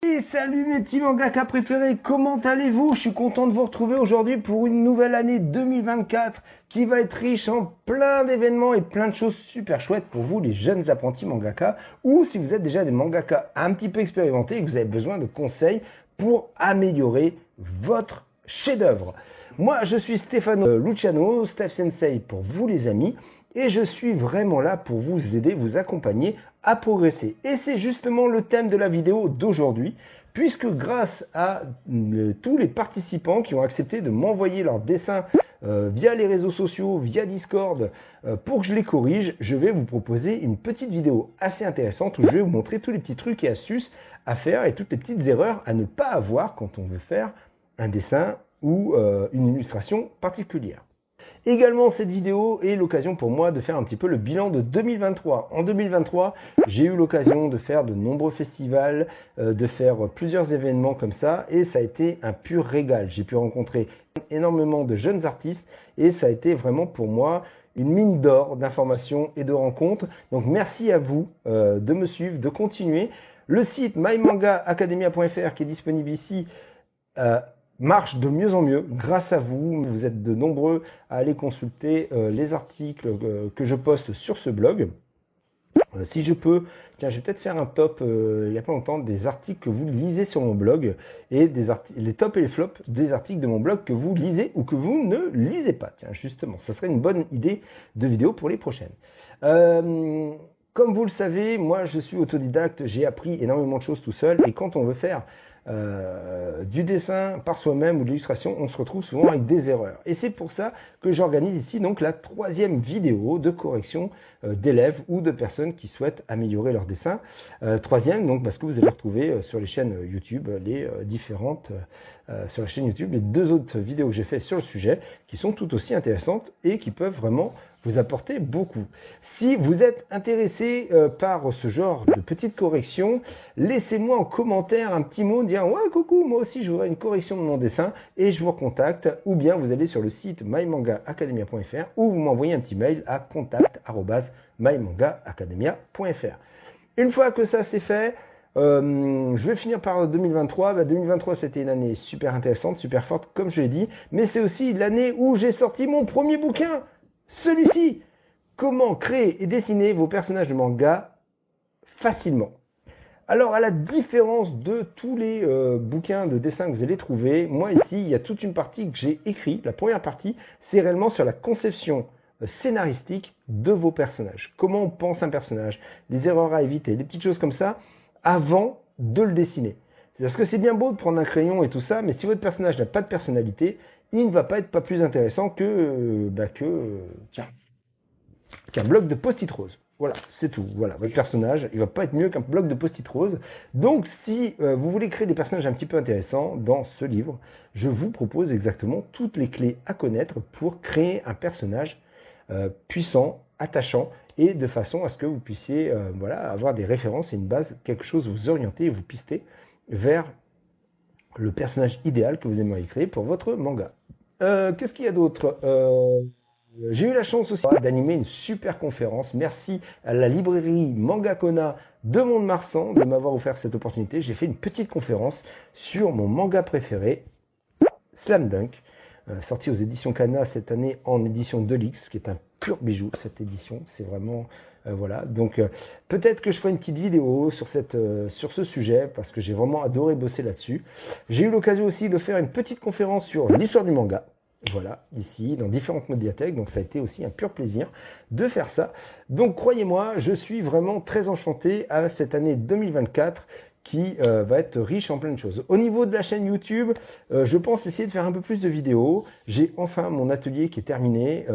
Et salut mes petits mangaka préférés, comment allez-vous? Je suis content de vous retrouver aujourd'hui pour une nouvelle année 2024 qui va être riche en plein d'événements et plein de choses super chouettes pour vous les jeunes apprentis mangaka, ou si vous êtes déjà des mangaka un petit peu expérimentés et que vous avez besoin de conseils pour améliorer votre chef-d'œuvre. Moi je suis Stefano Luciano, Steph Sensei pour vous les amis, et je suis vraiment là pour vous aider, vous accompagner à progresser. Et c'est justement le thème de la vidéo d'aujourd'hui, puisque grâce à tous les participants qui ont accepté de m'envoyer leurs dessins via les réseaux sociaux, via Discord, pour que je les corrige, je vais vous proposer une petite vidéo assez intéressante où je vais vous montrer tous les petits trucs et astuces à faire et toutes les petites erreurs à ne pas avoir quand on veut faire un dessin ou une illustration particulière. Également, cette vidéo est l'occasion pour moi de faire un petit peu le bilan de 2023. En 2023, j'ai eu l'occasion de faire de nombreux festivals, de faire plusieurs événements comme ça, et ça a été un pur régal. J'ai pu rencontrer énormément de jeunes artistes, et ça a été vraiment pour moi une mine d'or d'informations et de rencontres. Donc merci à vous de me suivre, de continuer. Le site mymangaacademia.fr qui est disponible ici, marche de mieux en mieux grâce à vous. Vous êtes de nombreux à aller consulter les articles que je poste sur ce blog. Si je peux, tiens, je vais peut-être faire un top il n'y a pas longtemps des articles que vous lisez sur mon blog et les tops et les flops des articles de mon blog que vous lisez ou que vous ne lisez pas. Tiens, justement, ça serait une bonne idée de vidéo pour les prochaines. Comme vous le savez, moi je suis autodidacte, j'ai appris énormément de choses tout seul, et quand on veut faire du dessin par soi-même ou de l'illustration, on se retrouve souvent avec des erreurs. Et c'est pour ça que j'organise ici donc la 3e vidéo de correction d'élèves ou de personnes qui souhaitent améliorer leur dessin. 3e donc parce que vous allez retrouver sur les chaînes YouTube les sur la chaîne YouTube les 2 autres vidéos que j'ai fait sur le sujet qui sont tout aussi intéressantes et qui peuvent vraiment vous apporter beaucoup. Si vous êtes intéressé par ce genre de petites corrections, laissez-moi en commentaire un petit mot, dire ouais coucou, moi aussi je voudrais une correction de mon dessin, et je vous recontacte, ou bien vous allez sur le site mymangaacademia.fr ou vous m'envoyez un petit mail à contact@mymangaacademia.fr. Une fois que ça c'est fait, je vais finir par 2023. 2023 c'était une année super intéressante, super forte comme je l'ai dit, mais c'est aussi l'année où j'ai sorti mon premier bouquin. Celui-ci, comment créer et dessiner vos personnages de manga facilement. Alors, à la différence de tous les bouquins de dessin que vous allez trouver, moi ici, il y a toute une partie que j'ai écrite. La première partie, c'est réellement sur la conception scénaristique de vos personnages. Comment on pense un personnage, les erreurs à éviter, des petites choses comme ça, avant de le dessiner. Parce que c'est bien beau de prendre un crayon et tout ça, mais si votre personnage n'a pas de personnalité, il ne va pas être plus intéressant qu'un bloc de post-it rose. Voilà, c'est tout. Voilà, votre personnage, il va pas être mieux qu'un bloc de post-it rose. Donc, si vous voulez créer des personnages un petit peu intéressants dans ce livre, je vous propose exactement toutes les clés à connaître pour créer un personnage puissant, attachant, et de façon à ce que vous puissiez avoir des références et une base, quelque chose vous orienter et vous pister vers le personnage idéal que vous aimeriez créer pour votre manga. Qu'est-ce qu'il y a d'autre? J'ai eu la chance aussi d'animer une super conférence. Merci à la librairie Mangakona de Mont-de-Marsan de m'avoir offert cette opportunité. J'ai fait une petite conférence sur mon manga préféré, Slam Dunk, sorti aux éditions Kana cette année en édition Deluxe, qui est un pur bijou cette édition. C'est vraiment voilà. Donc peut-être que je ferai une petite vidéo sur ce sujet parce que j'ai vraiment adoré bosser là-dessus. J'ai eu l'occasion aussi de faire une petite conférence sur l'histoire du manga. Voilà, ici, dans différentes médiathèques, donc ça a été aussi un pur plaisir de faire ça. Donc croyez-moi, je suis vraiment très enchanté à cette année 2024 qui va être riche en plein de choses. Au niveau de la chaîne YouTube, je pense essayer de faire un peu plus de vidéos. J'ai enfin mon atelier qui est terminé,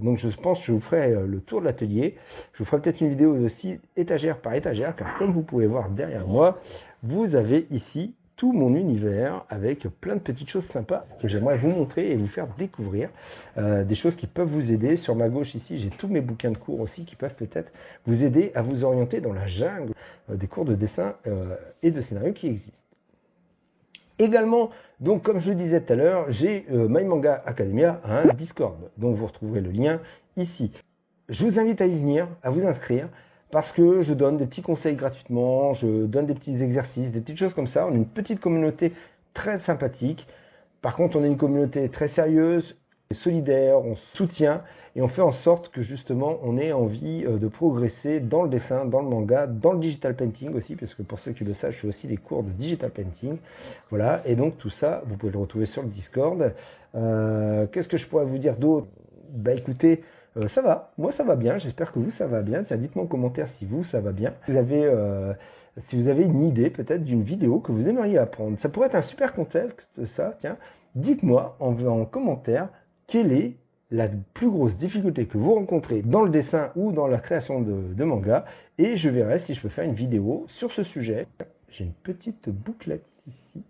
donc je pense que je vous ferai le tour de l'atelier. Je vous ferai peut-être une vidéo aussi étagère par étagère, car comme vous pouvez voir derrière moi, vous avez ici tout mon univers avec plein de petites choses sympas que j'aimerais vous montrer et vous faire découvrir, des choses qui peuvent vous aider. Sur ma gauche ici, j'ai tous mes bouquins de cours aussi qui peuvent peut-être vous aider à vous orienter dans la jungle des cours de dessin et de scénario qui existent. Également, donc comme je le disais tout à l'heure, j'ai My Manga Academia à un Discord, dont vous retrouverez le lien ici. Je vous invite à y venir, à vous inscrire, parce que je donne des petits conseils gratuitement, je donne des petits exercices, des petites choses comme ça. On est une petite communauté très sympathique. Par contre, on est une communauté très sérieuse, solidaire, on soutient et on fait en sorte que justement on ait envie de progresser dans le dessin, dans le manga, dans le digital painting aussi, parce que pour ceux qui le savent, je fais aussi des cours de digital painting. Voilà, et donc tout ça, vous pouvez le retrouver sur le Discord. Qu'est-ce que je pourrais vous dire d'autre? Bah écoutez, ça va, moi ça va bien, j'espère que vous ça va bien. Tiens, dites-moi en commentaire si vous ça va bien. Si vous avez une idée peut-être d'une vidéo que vous aimeriez apprendre, ça pourrait être un super contexte ça, tiens, dites-moi en commentaire quelle est la plus grosse difficulté que vous rencontrez dans le dessin ou dans la création de manga, et je verrai si je peux faire une vidéo sur ce sujet. J'ai une petite bouclette ici.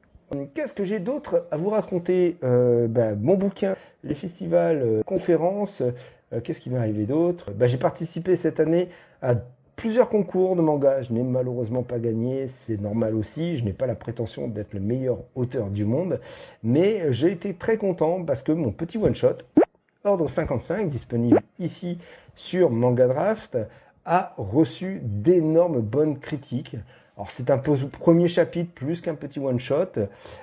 Qu'est-ce que j'ai d'autre à vous raconter? Mon bouquin, les festivals, conférences, qu'est-ce qui m'est arrivé d'autre? J'ai participé cette année à plusieurs concours de manga. Je n'ai malheureusement pas gagné, c'est normal aussi. Je n'ai pas la prétention d'être le meilleur auteur du monde, mais j'ai été très content parce que mon petit one-shot, Ordre 55, disponible ici sur Manga Draft, a reçu d'énormes bonnes critiques. Alors c'est un premier chapitre plus qu'un petit one-shot.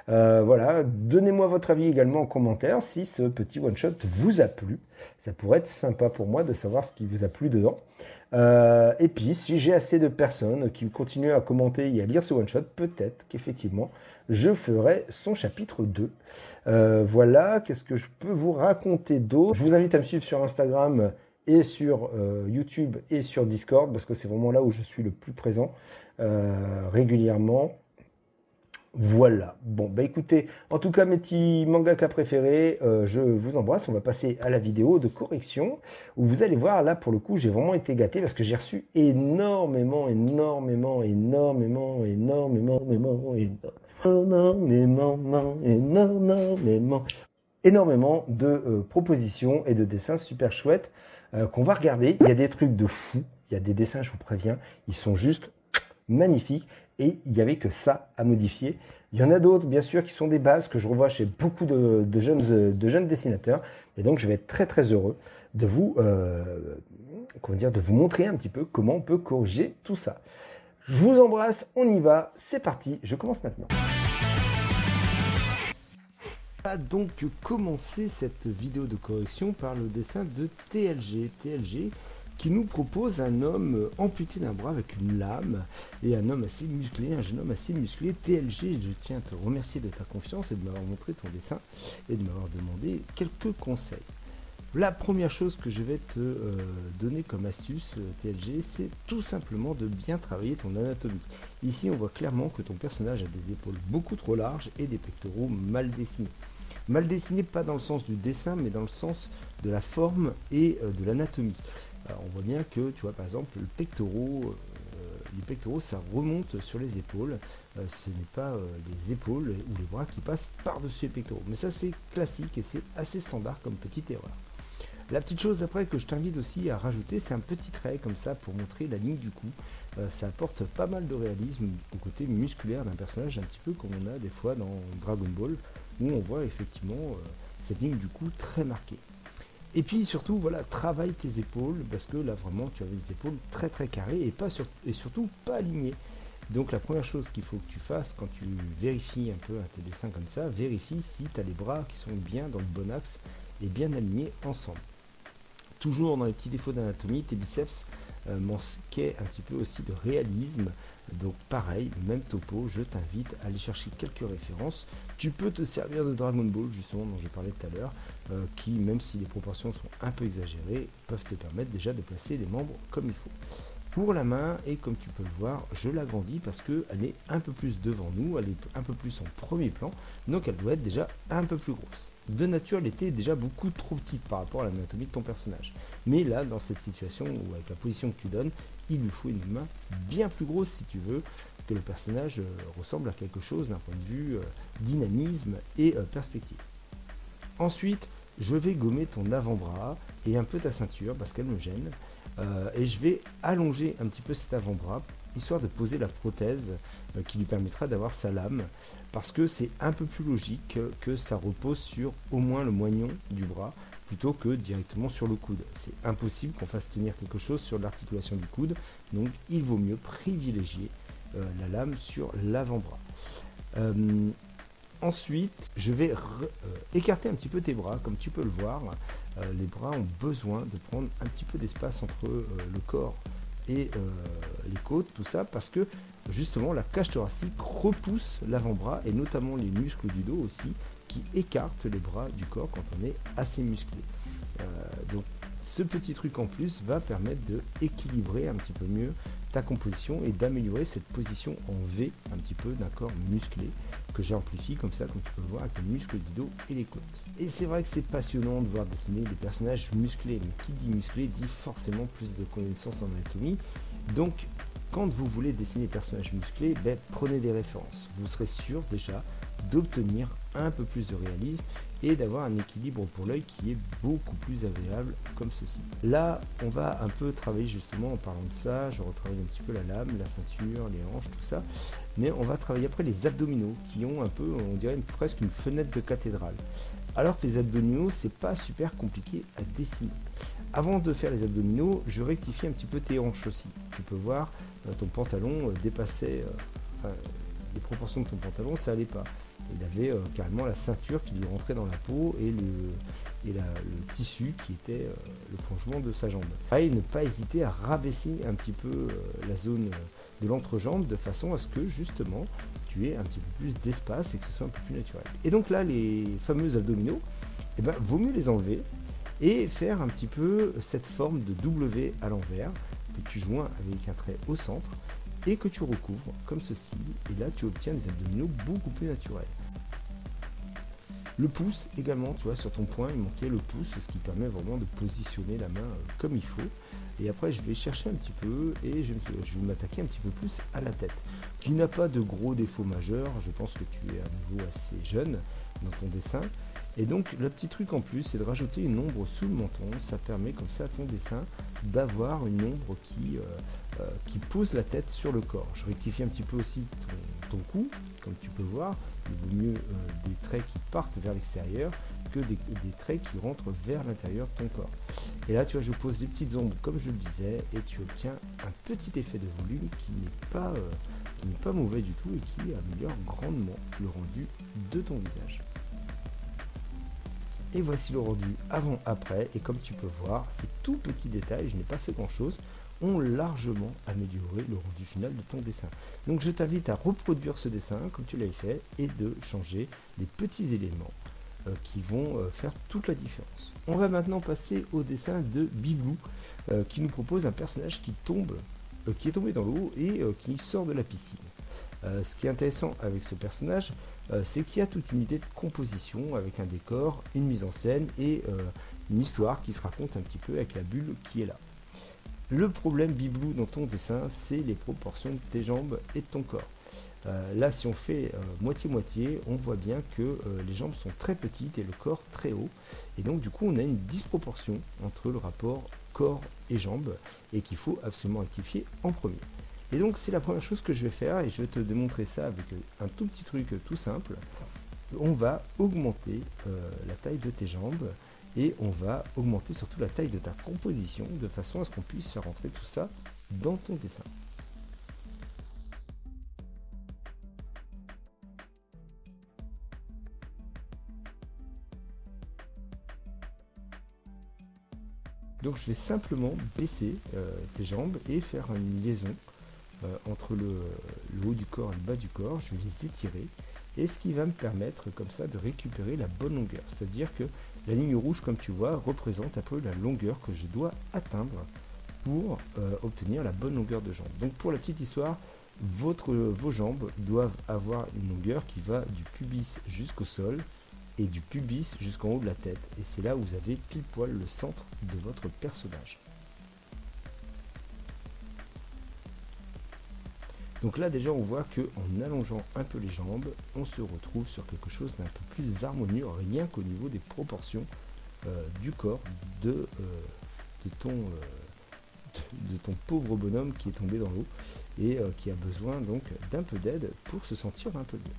Voilà, donnez-moi votre avis également en commentaire si ce petit one-shot vous a plu. Ça pourrait être sympa pour moi de savoir ce qui vous a plu dedans. Et puis si j'ai assez de personnes qui continuent à commenter et à lire ce one-shot, peut-être qu'effectivement je ferai son chapitre 2. Voilà, qu'est-ce que je peux vous raconter d'autre? Je vous invite à me suivre sur Instagram et sur YouTube et sur Discord, parce que c'est vraiment là où je suis le plus présent régulièrement. Voilà, bon écoutez, en tout cas mes petits mangaka préférés, je vous embrasse. On va passer à la vidéo de correction où vous allez voir, là pour le coup j'ai vraiment été gâté parce que j'ai reçu énormément de propositions et de dessins super chouettes qu'on va regarder. Il y a des trucs de fou, il y a des dessins, je vous préviens, ils sont juste magnifiques. Et il n'y avait que ça à modifier. Il y en a d'autres, bien sûr, qui sont des bases que je revois chez beaucoup de jeunes dessinateurs. Et donc, je vais être très, très heureux de vous, de vous montrer un petit peu comment on peut corriger tout ça. Je vous embrasse, on y va, c'est parti, je commence maintenant. On va donc commencer cette vidéo de correction par le dessin de TLG. TLG qui nous propose un homme amputé d'un bras avec une lame et un homme assez musclé, un jeune homme assez musclé. TLG, je tiens à te remercier de ta confiance et de m'avoir montré ton dessin et de m'avoir demandé quelques conseils. La première chose que je vais te donner comme astuce, TLG, c'est tout simplement de bien travailler ton anatomie. Ici, on voit clairement que ton personnage a des épaules beaucoup trop larges et des pectoraux mal dessinés. Mal dessinés, pas dans le sens du dessin, mais dans le sens de la forme et de l'anatomie. On voit bien que, tu vois, par exemple, les pectoraux, ça remonte sur les épaules. Ce n'est pas les épaules ou les bras qui passent par-dessus les pectoraux. Mais ça, c'est classique et c'est assez standard comme petite erreur. La petite chose après que je t'invite aussi à rajouter, c'est un petit trait comme ça pour montrer la ligne du cou. Ça apporte pas mal de réalisme au côté musculaire d'un personnage, un petit peu comme on a des fois dans Dragon Ball, où on voit effectivement cette ligne du cou très marquée. Et puis surtout, voilà, travaille tes épaules, parce que là vraiment tu as des épaules très très carrées et surtout pas alignées. Donc la première chose qu'il faut que tu fasses quand tu vérifies un peu tes dessins comme ça, vérifie si tu as les bras qui sont bien dans le bon axe et bien alignés ensemble. Toujours dans les petits défauts d'anatomie, tes biceps manquaient un petit peu aussi de réalisme. Donc pareil, même topo, je t'invite à aller chercher quelques références. Tu peux te servir de Dragon Ball, justement, dont j'ai parlé tout à l'heure, qui, même si les proportions sont un peu exagérées, peuvent te permettre déjà de placer les membres comme il faut. Pour la main, et comme tu peux le voir, je l'agrandis parce qu'elle est un peu plus devant nous, elle est un peu plus en premier plan, donc elle doit être déjà un peu plus grosse. De nature, elle était déjà beaucoup trop petite par rapport à l'anatomie de ton personnage. Mais là, dans cette situation, ou avec la position que tu donnes, il lui faut une main bien plus grosse si tu veux que le personnage ressemble à quelque chose d'un point de vue dynamisme et perspective. Ensuite, je vais gommer ton avant-bras et un peu ta ceinture parce qu'elle me gêne. et je vais allonger un petit peu cet avant-bras, histoire de poser la prothèse qui lui permettra d'avoir sa lame, parce que c'est un peu plus logique que ça repose sur au moins le moignon du bras, plutôt que directement sur le coude. C'est impossible qu'on fasse tenir quelque chose sur l'articulation du coude, donc il vaut mieux privilégier la lame sur l'avant-bras. Ensuite, je vais écarter un petit peu tes bras. Comme tu peux le voir, les bras ont besoin de prendre un petit peu d'espace entre le corps et les côtes, tout ça, parce que justement la cage thoracique repousse l'avant-bras, et notamment les muscles du dos aussi, qui écartent les bras du corps quand on est assez musclé. Donc ce petit truc en plus va permettre de équilibrer un petit peu mieux ta composition et d'améliorer cette position en V un petit peu d'un corps musclé que j'amplifie comme ça, comme tu peux le voir, avec les muscles du dos et les côtes. Et c'est vrai que c'est passionnant de voir dessiner des personnages musclés, mais qui dit musclé dit forcément plus de connaissances en anatomie. Donc quand vous voulez dessiner des personnages musclés, prenez des références. Vous serez sûr déjà d'obtenir un peu plus de réalisme et d'avoir un équilibre pour l'œil qui est beaucoup plus agréable comme ceci. Là, on va un peu travailler justement en parlant de ça, je retravaille un petit peu la lame, la ceinture, les hanches, tout ça, mais on va travailler après les abdominaux qui ont un peu, on dirait presque une fenêtre de cathédrale. Alors que les abdominaux, c'est pas super compliqué à dessiner. Avant de faire les abdominaux, je rectifie un petit peu tes hanches aussi. Tu peux voir, ton pantalon dépassait, les proportions de ton pantalon, ça allait pas. Il avait carrément la ceinture qui lui rentrait dans la peau et le tissu qui était le prolongement de sa jambe. Et ne pas hésiter à rabaisser un petit peu la zone de l'entrejambe de façon à ce que justement tu aies un petit peu plus d'espace et que ce soit un peu plus naturel. Et donc là, les fameux abdominaux, vaut mieux les enlever et faire un petit peu cette forme de W à l'envers que tu joins avec un trait au centre et que tu recouvres comme ceci, et là tu obtiens des abdominaux beaucoup plus naturels. Le pouce également, tu vois, sur ton poing il manquait le pouce, ce qui permet vraiment de positionner la main comme il faut. Et après je vais chercher un petit peu et je vais m'attaquer un petit peu plus à la tête, qui n'a pas de gros défauts majeurs. Je pense que tu es à nouveau assez jeune dans ton dessin. Et donc le petit truc en plus, c'est de rajouter une ombre sous le menton. Ça permet comme ça à ton dessin d'avoir une ombre qui pose la tête sur le corps. Je rectifie un petit peu aussi ton cou, comme tu peux voir. Il vaut mieux des traits qui partent vers l'extérieur que des traits qui rentrent vers l'intérieur de ton corps. Et là tu vois, je pose des petites ombres comme je le disais, et tu obtiens un petit effet de volume qui n'est pas mauvais du tout et qui améliore grandement le rendu de ton visage. Et voici le rendu avant-après, et comme tu peux voir, ces tout petits détails, je n'ai pas fait grand chose, ont largement amélioré le rendu final de ton dessin. Donc je t'invite à reproduire ce dessin comme tu l'avais fait et de changer les petits éléments qui vont faire toute la différence. On va maintenant passer au dessin de Bibelou qui nous propose un personnage qui est tombé dans l'eau et qui sort de la piscine. Ce qui est intéressant avec ce personnage, c'est qu'il y a toute une idée de composition avec un décor, une mise en scène et une histoire qui se raconte un petit peu avec la bulle qui est là. Le problème Bibelou dans ton dessin, c'est les proportions de tes jambes et de ton corps. Là, si on fait moitié-moitié, on voit bien que les jambes sont très petites et le corps très haut. Et donc du coup, on a une disproportion entre le rapport corps et jambes et qu'il faut absolument rectifier en premier. Et donc c'est la première chose que je vais faire, et je vais te démontrer ça avec un tout petit truc tout simple. On va augmenter la taille de tes jambes, et on va augmenter surtout la taille de ta composition, de façon à ce qu'on puisse faire rentrer tout ça dans ton dessin. Donc je vais simplement baisser tes jambes et faire une liaison entre le haut du corps et le bas du corps. Je vais les étirer, et ce qui va me permettre comme ça de récupérer la bonne longueur. C'est-à-dire que la ligne rouge, comme tu vois, représente un peu la longueur que je dois atteindre pour obtenir la bonne longueur de jambe. Donc pour la petite histoire, vos jambes doivent avoir une longueur qui va du pubis jusqu'au sol et du pubis jusqu'en haut de la tête, et c'est là où vous avez pile poil le centre de votre personnage. Donc là déjà on voit que en allongeant un peu les jambes, on se retrouve sur quelque chose d'un peu plus harmonieux, rien qu'au niveau des proportions du corps de de ton pauvre bonhomme qui est tombé dans l'eau et qui a besoin donc d'un peu d'aide pour se sentir un peu mieux.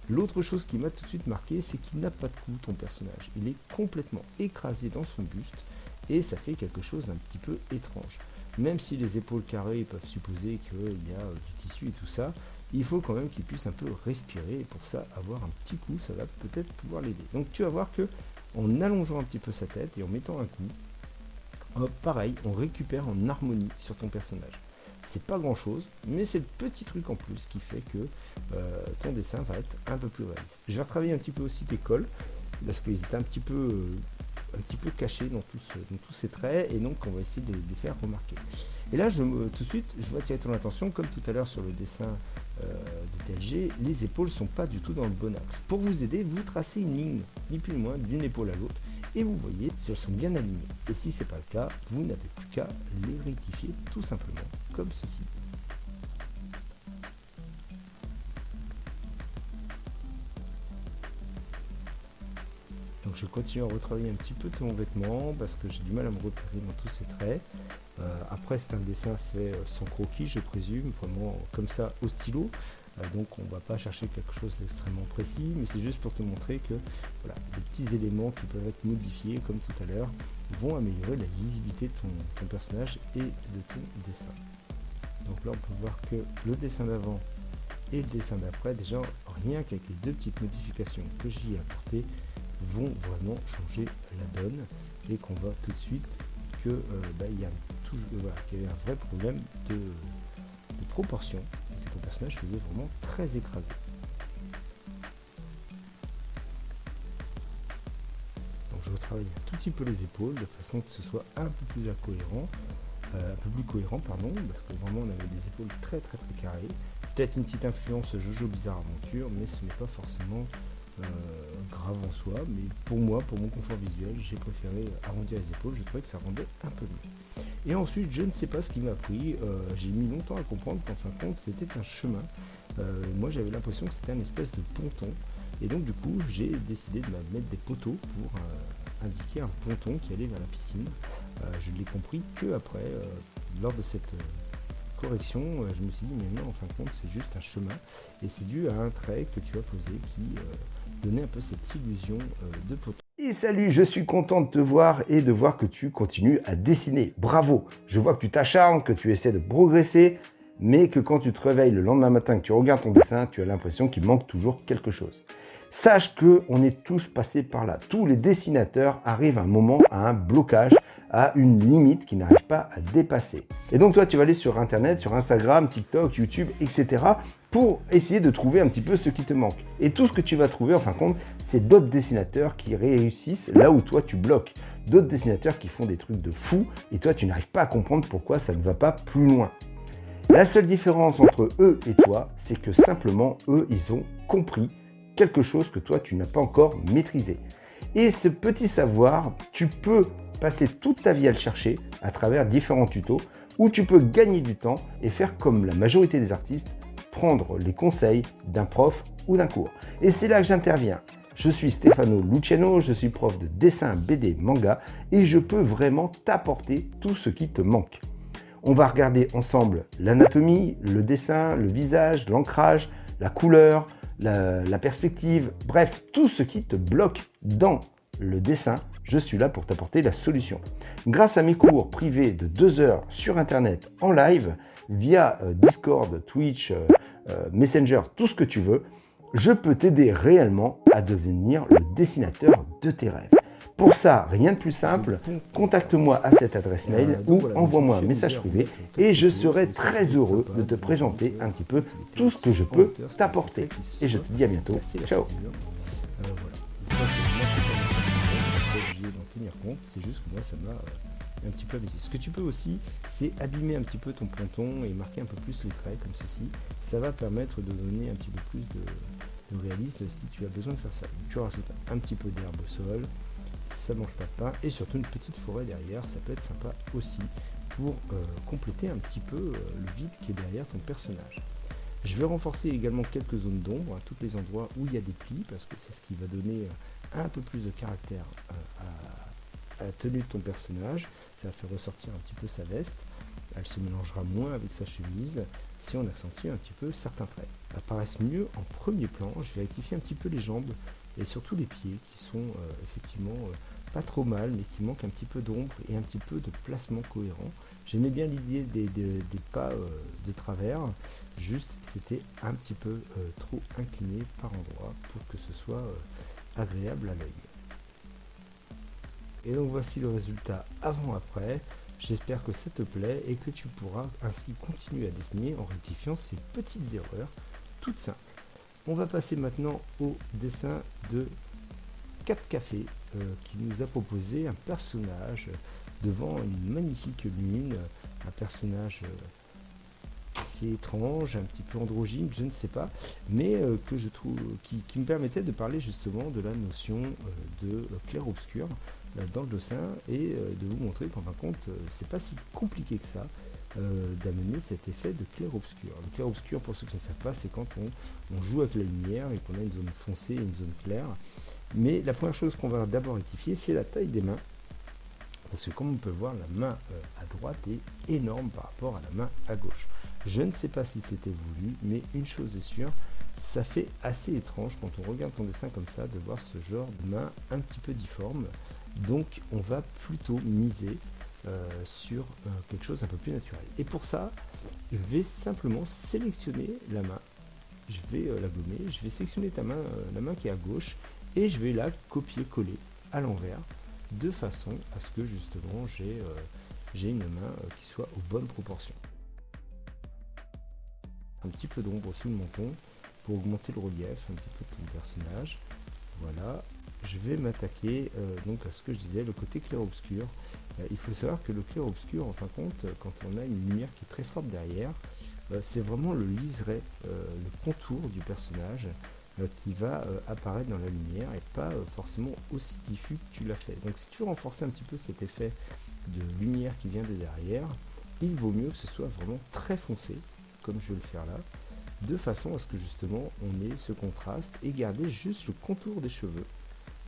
L'autre chose qui m'a tout de suite marqué, c'est qu'il n'a pas de cou, ton personnage. Il est complètement écrasé dans son buste et ça fait quelque chose d'un petit peu étrange. Même si les épaules carrées peuvent supposer qu'il y a du tissu et tout ça, il faut quand même qu'il puisse un peu respirer et pour ça avoir un petit coup, ça va peut-être pouvoir l'aider. Donc tu vas voir que en allongeant un petit peu sa tête et en mettant un coup, pareil, on récupère en harmonie sur ton personnage. C'est pas grand chose, mais c'est le petit truc en plus qui fait que ton dessin va être un peu plus réaliste. Je vais retravailler un petit peu aussi tes cols, parce qu'ils étaient un petit peu cachés dans tous ces traits, et donc on va essayer de les faire remarquer. Et là, tout de suite, je vais attirer ton attention, comme tout à l'heure sur le dessin de TLG, les épaules sont pas du tout dans le bon axe. Pour vous aider, vous tracez une ligne, ni plus ni moins, d'une épaule à l'autre, et vous voyez si elles sont bien alignées. Et si c'est pas le cas, vous n'avez plus qu'à les rectifier tout simplement, comme ceci. Donc je continue à retravailler un petit peu ton vêtement parce que j'ai du mal à me repérer dans tous ces traits. Après c'est un dessin fait sans croquis, je présume, vraiment comme ça au stylo. Donc on va pas chercher quelque chose d'extrêmement précis, mais c'est juste pour te montrer que voilà, les petits éléments qui peuvent être modifiés comme tout à l'heure vont améliorer la lisibilité de ton personnage et de ton dessin. Donc là on peut voir que le dessin d'avant et le dessin d'après, déjà rien qu'avec les deux petites modifications que j'y ai apportées, vont vraiment changer la donne et qu'on voit tout de suite que il y a un vrai problème de proportion et que ton personnage faisait vraiment très écrasé. Donc je retravaille un tout petit peu les épaules de façon que ce soit un peu plus cohérent, parce que vraiment on avait des épaules très carrées. Peut-être une petite influence Jojo Bizarre Aventure, mais ce n'est pas forcément grave en soi, mais pour moi, pour mon confort visuel, j'ai préféré arrondir les épaules, je trouvais que ça rendait un peu mieux. Et ensuite, je ne sais pas ce qui m'a pris, j'ai mis longtemps à comprendre qu'en fin de compte, c'était un chemin. Moi, j'avais l'impression que c'était un espèce de ponton, et donc du coup, j'ai décidé de mettre des poteaux pour indiquer un ponton qui allait vers la piscine. Je ne l'ai compris que après, lors de cette correction, je me suis dit mais non, en fin de compte c'est juste un chemin et c'est dû à un trait que tu as posé qui donnait un peu cette illusion de poteau. Et salut, je suis content de te voir et de voir que tu continues à dessiner. Bravo, je vois que tu t'acharnes, que tu essaies de progresser, mais que quand tu te réveilles le lendemain matin, que tu regardes ton dessin, tu as l'impression qu'il manque toujours quelque chose. Sache qu'on est tous passés par là. Tous les dessinateurs arrivent à un moment à un blocage, à une limite qu'ils n'arrivent pas à dépasser. Et donc toi, tu vas aller sur Internet, sur Instagram, TikTok, YouTube, etc. pour essayer de trouver un petit peu ce qui te manque. Et tout ce que tu vas trouver, en fin de compte, c'est d'autres dessinateurs qui réussissent là où toi, tu bloques. D'autres dessinateurs qui font des trucs de fou et toi, tu n'arrives pas à comprendre pourquoi ça ne va pas plus loin. La seule différence entre eux et toi, c'est que simplement, eux, ils ont compris quelque chose que toi, tu n'as pas encore maîtrisé. Et ce petit savoir, tu peux passer toute ta vie à le chercher à travers différents tutos où tu peux gagner du temps et faire comme la majorité des artistes, prendre les conseils d'un prof ou d'un cours. Et c'est là que j'interviens. Je suis Stefano Luciano, je suis prof de dessin, BD, manga et je peux vraiment t'apporter tout ce qui te manque. On va regarder ensemble l'anatomie, le dessin, le visage, l'ancrage, la couleur, la perspective, bref, tout ce qui te bloque dans le dessin, je suis là pour t'apporter la solution. Grâce à mes cours privés de 2 heures sur Internet en live, via Discord, Twitch, Messenger, tout ce que tu veux, je peux t'aider réellement à devenir le dessinateur de tes rêves. Pour ça, rien de plus simple, contacte-moi à cette adresse mail ou envoie-moi un message privé et je serai très heureux de te présenter un petit peu tout ce que je peux t'apporter. Et je te dis à bientôt. Ciao. C'est juste que moi ça m'a un petit peu abusé. Ce que tu peux aussi, c'est abîmer un petit peu ton ponton et marquer un peu plus les traits comme ceci. Ça va permettre de donner un petit peu plus de réalisme si tu as besoin de faire ça. Donc, tu rajoutes un petit peu d'herbe au sol, ça mange pas de pain et surtout une petite forêt derrière, ça peut être sympa aussi pour compléter un petit peu le vide qui est derrière ton personnage. Je vais renforcer également quelques zones d'ombre, tous les endroits où il y a des plis, parce que c'est ce qui va donner un peu plus de caractère à la tenue de ton personnage. Ça va faire ressortir un petit peu sa veste. elle se mélangera moins avec sa chemise si on accentue un petit peu certains traits. Apparaissent mieux en premier plan. Je vais rectifier un petit peu les jambes et surtout les pieds qui sont effectivement pas trop mal, mais qui manquent un petit peu d'ombre et un petit peu de placement cohérent. J'aimais bien l'idée des pas de travers, juste c'était un petit peu trop incliné par endroit pour que ce soit agréable à l'œil. Et donc voici le résultat avant-après. J'espère que ça te plaît et que tu pourras ainsi continuer à dessiner en rectifiant ces petites erreurs toutes simples. On va passer maintenant au dessin de 4 cafés qui nous a proposé un personnage devant une magnifique lune, un personnage assez étrange, un petit peu androgyne, je ne sais pas, mais que je trouve qui me permettait de parler justement de la notion de clair-obscur dans le dessin et de vous montrer qu'en fin de compte c'est pas si compliqué que ça d'amener cet effet de clair-obscur. Le clair-obscur, pour ceux qui ne savent pas, c'est quand on joue avec la lumière et qu'on a une zone foncée et une zone claire. Mais la première chose qu'on va d'abord rectifier, c'est la taille des mains. Parce que comme on peut voir, la main à droite est énorme par rapport à la main à gauche. Je ne sais pas si c'était voulu, mais une chose est sûre, ça fait assez étrange quand on regarde ton dessin comme ça, de voir ce genre de main un petit peu difforme. Donc on va plutôt miser sur quelque chose un peu plus naturel. Et pour ça, je vais simplement sélectionner la main. Je vais la gommer, je vais sélectionner ta main, la main qui est à gauche, et je vais la copier-coller à l'envers, de façon à ce que justement j'ai une main qui soit aux bonnes proportions. Un petit peu d'ombre sous le menton pour augmenter le relief un petit peu de ton personnage. Voilà, je vais m'attaquer donc à ce que je disais, le côté clair-obscur. Il faut savoir que le clair-obscur, en fin de compte, quand on a une lumière qui est très forte derrière, c'est vraiment le liseré, le contour du personnage qui va apparaître dans la lumière et pas forcément aussi diffus que tu l'as fait. Donc si tu veux renforcer un petit peu cet effet de lumière qui vient de derrière, il vaut mieux que ce soit vraiment très foncé, comme je vais le faire là, de façon à ce que justement on ait ce contraste et garder juste le contour des cheveux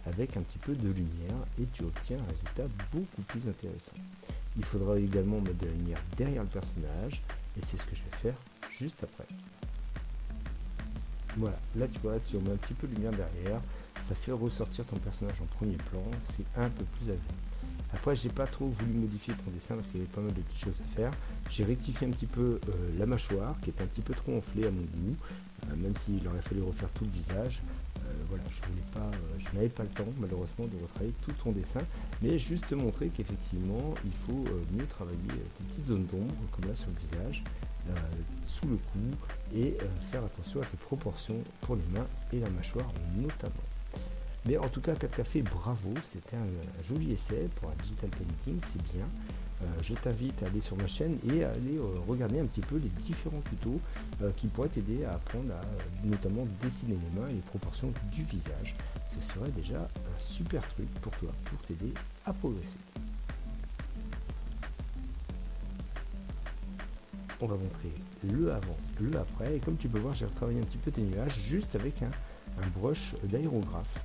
avec un petit peu de lumière et tu obtiens un résultat beaucoup plus intéressant. Il faudra également mettre de la lumière derrière le personnage et c'est ce que je vais faire juste après. Voilà, là tu vois, si on met un petit peu de lumière derrière, ça fait ressortir ton personnage en premier plan, c'est un peu plus agréable. Après, j'ai pas trop voulu modifier ton dessin parce qu'il y avait pas mal de petites choses à faire. J'ai rectifié un petit peu la mâchoire qui est un petit peu trop enflée à mon goût, même s'il aurait fallu refaire tout le visage. Voilà, je n'avais pas le temps malheureusement de retravailler tout ton dessin, mais juste te montrer qu'effectivement il faut mieux travailler des petites zones d'ombre comme là sur le visage, sous le cou, et faire attention à tes proportions pour les mains et la mâchoire notamment. Mais en tout cas, 4 cafés, bravo, c'était un joli essai pour un digital painting, c'est bien. Je t'invite à aller sur ma chaîne et à aller regarder un petit peu les différents tutos qui pourraient t'aider à apprendre à notamment dessiner les mains et les proportions du visage. Ce serait déjà un super truc pour toi, pour t'aider à progresser. On va montrer le avant, le après, et comme tu peux voir, j'ai retravaillé un petit peu tes nuages juste avec un brush d'aérographe.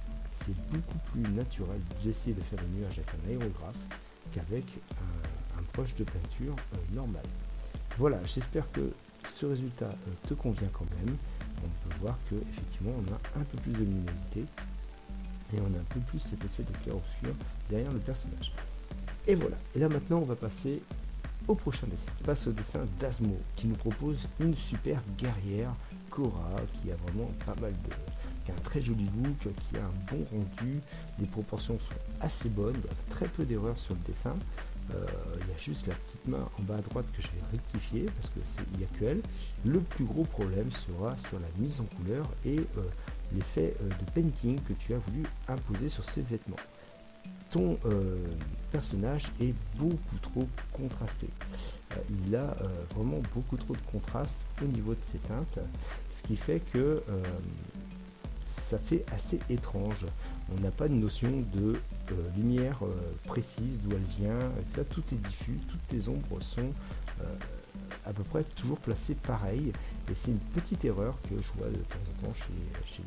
C'est beaucoup plus naturel d'essayer de faire des nuages avec un aérographe qu'avec un brush de peinture normal. Voilà, j'espère que ce résultat te convient quand même. On peut voir que effectivement on a un peu plus de luminosité et on a un peu plus cet effet de clair-obscur derrière le personnage. Et voilà, et là maintenant on va passer au prochain dessin. On passe au dessin d'Asmo qui nous propose une super guerrière, Cora, qui a vraiment pas mal qui a un très joli look, qui a un bon rendu, les proportions sont assez bonnes, il y a très peu d'erreurs sur le dessin. Il y a juste la petite main en bas à droite que je vais rectifier parce que il n'y a que elle. Le plus gros problème sera sur la mise en couleur et l'effet de painting que tu as voulu imposer sur ces vêtements. Ton personnage est beaucoup trop contrasté. Il a vraiment beaucoup trop de contraste au niveau de ses teintes, ce qui fait que ça fait assez étrange. On n'a pas de notion de lumière précise, d'où elle vient, ça, tout est diffus, toutes tes ombres sont à peu près toujours placé pareil, et c'est une petite erreur que je vois de temps en temps chez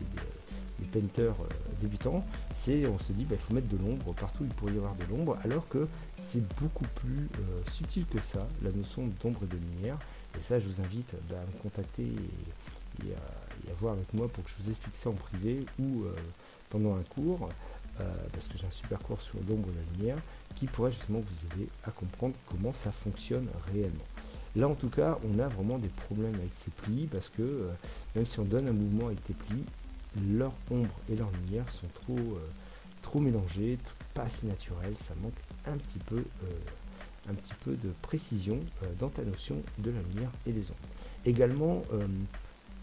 les painters débutants, c'est on se dit il faut mettre de l'ombre partout où il pourrait y avoir de l'ombre, alors que c'est beaucoup plus subtil que ça, la notion d'ombre et de lumière. Et ça, je vous invite à me contacter et à voir avec moi pour que je vous explique ça en privé ou pendant un cours, parce que j'ai un super cours sur l'ombre et la lumière qui pourrait justement vous aider à comprendre comment ça fonctionne réellement. Là en tout cas, on a vraiment des problèmes avec ces plis, parce que même si on donne un mouvement avec tes plis, leur ombre et leur lumière sont trop mélangées, pas assez naturelles, ça manque un petit peu de précision dans ta notion de la lumière et des ombres. Également,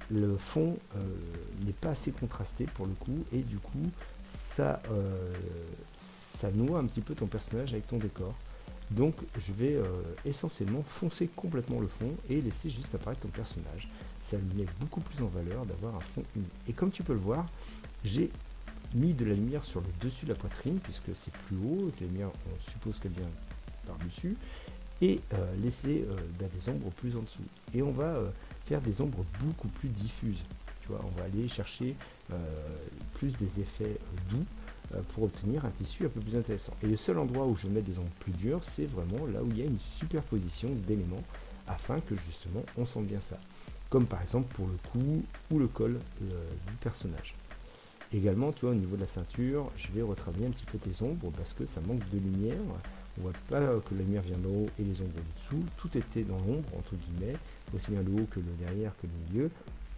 le fond n'est pas assez contrasté pour le coup, et du coup ça noie un petit peu ton personnage avec ton décor. Donc je vais essentiellement foncer complètement le fond et laisser juste apparaître ton personnage. Ça le met beaucoup plus en valeur d'avoir un fond uni. Et comme tu peux le voir, j'ai mis de la lumière sur le dessus de la poitrine, puisque c'est plus haut, la lumière on suppose qu'elle vient par-dessus, et laisser des ombres plus en dessous. Et on va faire des ombres beaucoup plus diffuses. Tu vois, on va aller chercher plus des effets doux pour obtenir un tissu un peu plus intéressant. Et le seul endroit où je vais mettre des ombres plus dures, c'est vraiment là où il y a une superposition d'éléments, afin que justement on sente bien ça. Comme par exemple pour le cou ou le col du personnage. Également, tu vois, au niveau de la ceinture, je vais retravailler un petit peu tes ombres parce que ça manque de lumière. On voit pas que la lumière vient d'en haut et les ombres dessous. Tout était dans l'ombre, entre guillemets, aussi bien le haut que le derrière que le milieu.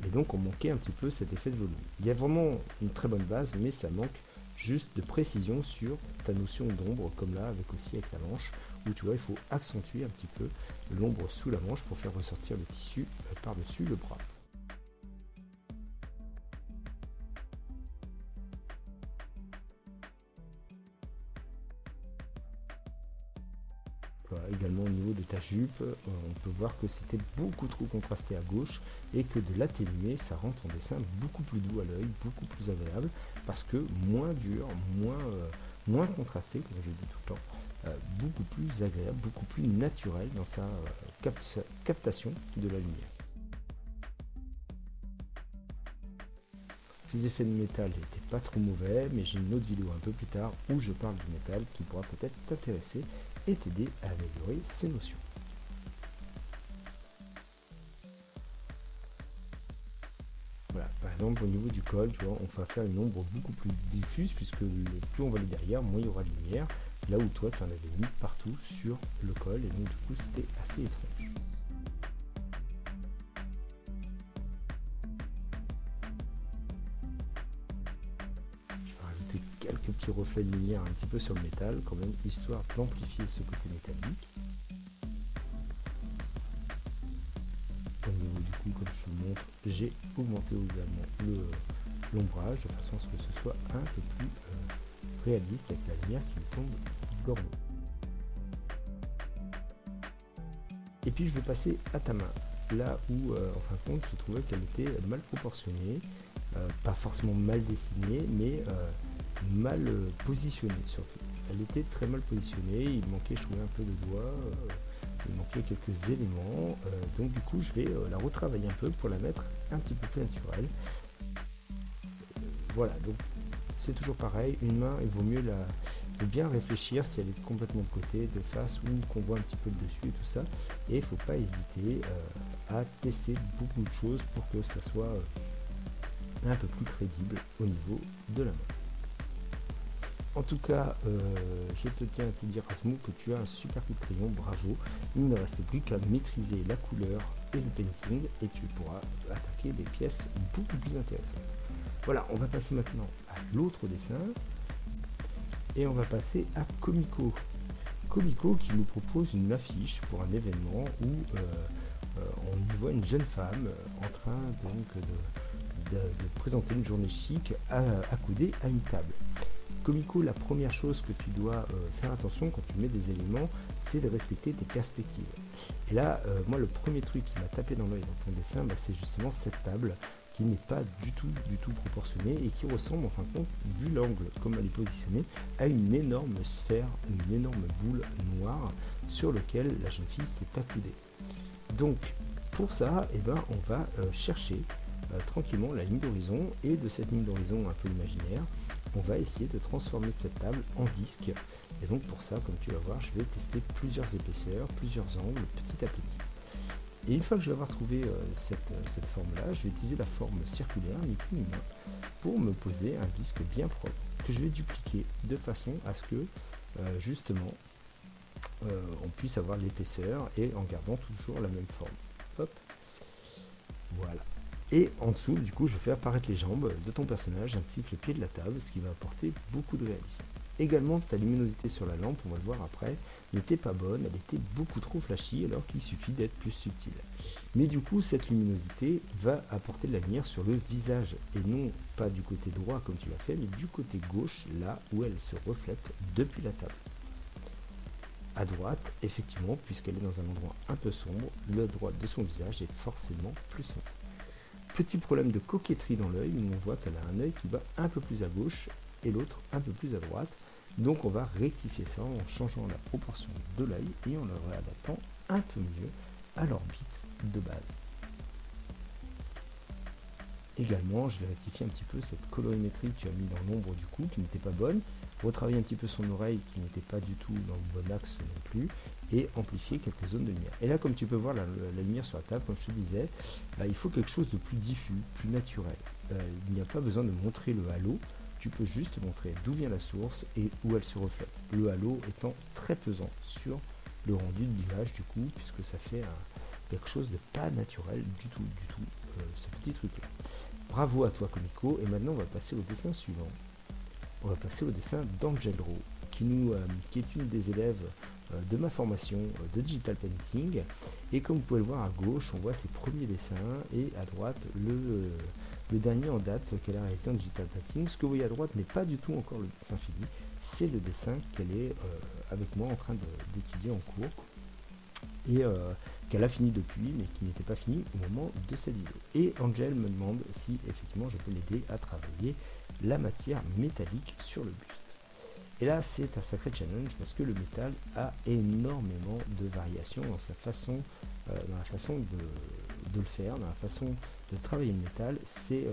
Et donc, on manquait un petit peu cet effet de volume. Il y a vraiment une très bonne base, mais ça manque juste de précision sur ta notion d'ombre, comme là, avec la manche, où tu vois, il faut accentuer un petit peu l'ombre sous la manche pour faire ressortir le tissu par-dessus le bras. Également au niveau de ta jupe, on peut voir que c'était beaucoup trop contrasté à gauche et que de l'atténuer, ça rend ton dessin beaucoup plus doux à l'œil, beaucoup plus agréable, parce que moins dur, moins contrasté, comme je dis tout le temps, beaucoup plus agréable, beaucoup plus naturel dans sa captation de la lumière. Ces effets de métal n'étaient pas trop mauvais, mais j'ai une autre vidéo un peu plus tard où je parle du métal qui pourra peut-être t'intéresser et t'aider à améliorer ces notions. Voilà, par exemple au niveau du col, tu vois, on va faire une ombre beaucoup plus diffuse, puisque plus on va aller derrière, moins il y aura de lumière, là où toi tu en avais mis partout sur le col, et donc du coup c'était assez étrange. Quelques petits reflets de lumière un petit peu sur le métal quand même, histoire d'amplifier ce côté métallique. Au niveau du coup, comme je te le montre, j'ai augmenté également l'ombrage de façon à ce que ce soit un peu plus réaliste avec la lumière qui me tombe gormand. Et puis je vais passer à ta main, là où en fin de compte je trouvais qu'elle était mal proportionnée, pas forcément mal dessinée, mais mal positionnée surtout. Elle était très mal positionnée, il manquait, je trouvais, un peu de doigts, il manquait quelques éléments, donc du coup je vais la retravailler un peu pour la mettre un petit peu plus naturelle. Voilà, donc c'est toujours pareil, une main, il vaut mieux bien réfléchir si elle est complètement de côté, de face, ou qu'on voit un petit peu le dessus et tout ça, et il ne faut pas hésiter à tester beaucoup de choses pour que ça soit un peu plus crédible au niveau de la main. En tout cas, je te tiens à te dire, Asmou, que tu as un super coup de crayon, bravo. Il ne reste plus qu'à maîtriser la couleur et le painting et tu pourras attaquer des pièces beaucoup plus intéressantes. Voilà, on va passer maintenant à l'autre dessin et on va passer à Comico. Comico qui nous propose une affiche pour un événement où on y voit une jeune femme en train donc de présenter une journée chic accoudée à une table. Comico, la première chose que tu dois faire attention quand tu mets des éléments, c'est de respecter tes perspectives. Et là, moi, le premier truc qui m'a tapé dans l'œil dans ton dessin, c'est justement cette table qui n'est pas du tout proportionné et qui ressemble en fin de compte, vu l'angle comme elle est positionnée, à une énorme sphère, une énorme boule noire sur laquelle la jeune fille s'est accoudée. Donc pour ça, on va chercher tranquillement la ligne d'horizon, et de cette ligne d'horizon un peu imaginaire, on va essayer de transformer cette table en disque. Et donc pour ça, comme tu vas voir, je vais tester plusieurs épaisseurs, plusieurs angles, petit à petit. Et une fois que je vais avoir trouvé cette forme-là, je vais utiliser la forme circulaire, ni plus ni moins, pour me poser un disque bien propre, que je vais dupliquer de façon à ce que, justement, on puisse avoir l'épaisseur et en gardant toujours la même forme. Hop, voilà. Et en dessous, du coup, je fais apparaître les jambes de ton personnage ainsi que le pied de la table, ce qui va apporter beaucoup de réalisme. Également, ta luminosité sur la lampe, on va le voir après, n'était pas bonne, elle était beaucoup trop flashy alors qu'il suffit d'être plus subtil. Mais du coup, cette luminosité va apporter de la lumière sur le visage, et non pas du côté droit comme tu l'as fait, mais du côté gauche, là où elle se reflète depuis la table. À droite, effectivement, puisqu'elle est dans un endroit un peu sombre, la droite de son visage est forcément plus sombre. Petit problème de coquetterie dans l'œil, où on voit qu'elle a un œil qui va un peu plus à gauche et l'autre un peu plus à droite. Donc on va rectifier ça en changeant la proportion de l'œil et en le réadaptant un peu mieux à l'orbite de base. Également, je vais rectifier un petit peu cette colorimétrie que tu as mis dans l'ombre du cou, qui n'était pas bonne, retravailler un petit peu son oreille qui n'était pas du tout dans le bon axe non plus, et amplifier quelques zones de lumière. Et là, comme tu peux voir la lumière sur la table, comme je te disais, il faut quelque chose de plus diffus, plus naturel. Il n'y a pas besoin de montrer le halo, tu peux juste montrer d'où vient la source et où elle se reflète. Le halo étant très pesant sur le rendu de visage du coup, puisque ça fait quelque chose de pas naturel du tout, ce petit truc-là. Bravo à toi Comico, et maintenant on va passer au dessin suivant. On va passer au dessin d'Angelo, qui est une des élèves de ma formation de Digital Painting, et comme vous pouvez le voir à gauche, on voit ses premiers dessins, et à droite le dernier en date qu'elle a réalisé en Digital Painting. Ce que vous voyez à droite n'est pas du tout encore le dessin fini, c'est le dessin qu'elle est avec moi en train d'étudier en cours, et qu'elle a fini depuis, mais qui n'était pas fini au moment de cette vidéo. Et Angel me demande si effectivement je peux l'aider à travailler la matière métallique sur le buste. Et là c'est un sacré challenge parce que le métal a énormément de variations dans sa façon, dans la façon de le faire, dans la façon de travailler le métal. Il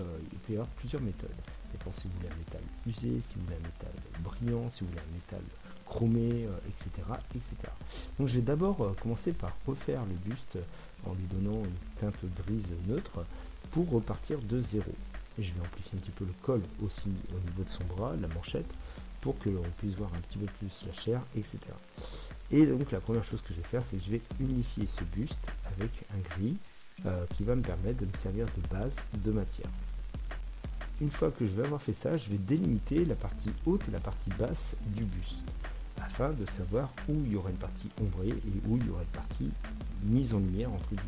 peut y avoir plusieurs méthodes. Dépend si vous voulez un métal usé, si vous voulez un métal brillant, si vous voulez un métal chromé, etc., etc. Donc je vais d'abord commencer par refaire le buste en lui donnant une teinte grise neutre pour repartir de zéro. Et je vais amplifier un petit peu le col aussi au niveau de son bras, la manchette, pour que l'on puisse voir un petit peu plus la chair, etc. Et donc la première chose que je vais faire, c'est que je vais unifier ce buste avec un gris qui va me permettre de me servir de base de matière. Une fois que je vais avoir fait ça, je vais délimiter la partie haute et la partie basse du buste, afin de savoir où il y aura une partie ombrée et où il y aura une partie mise en lumière entre guillemets.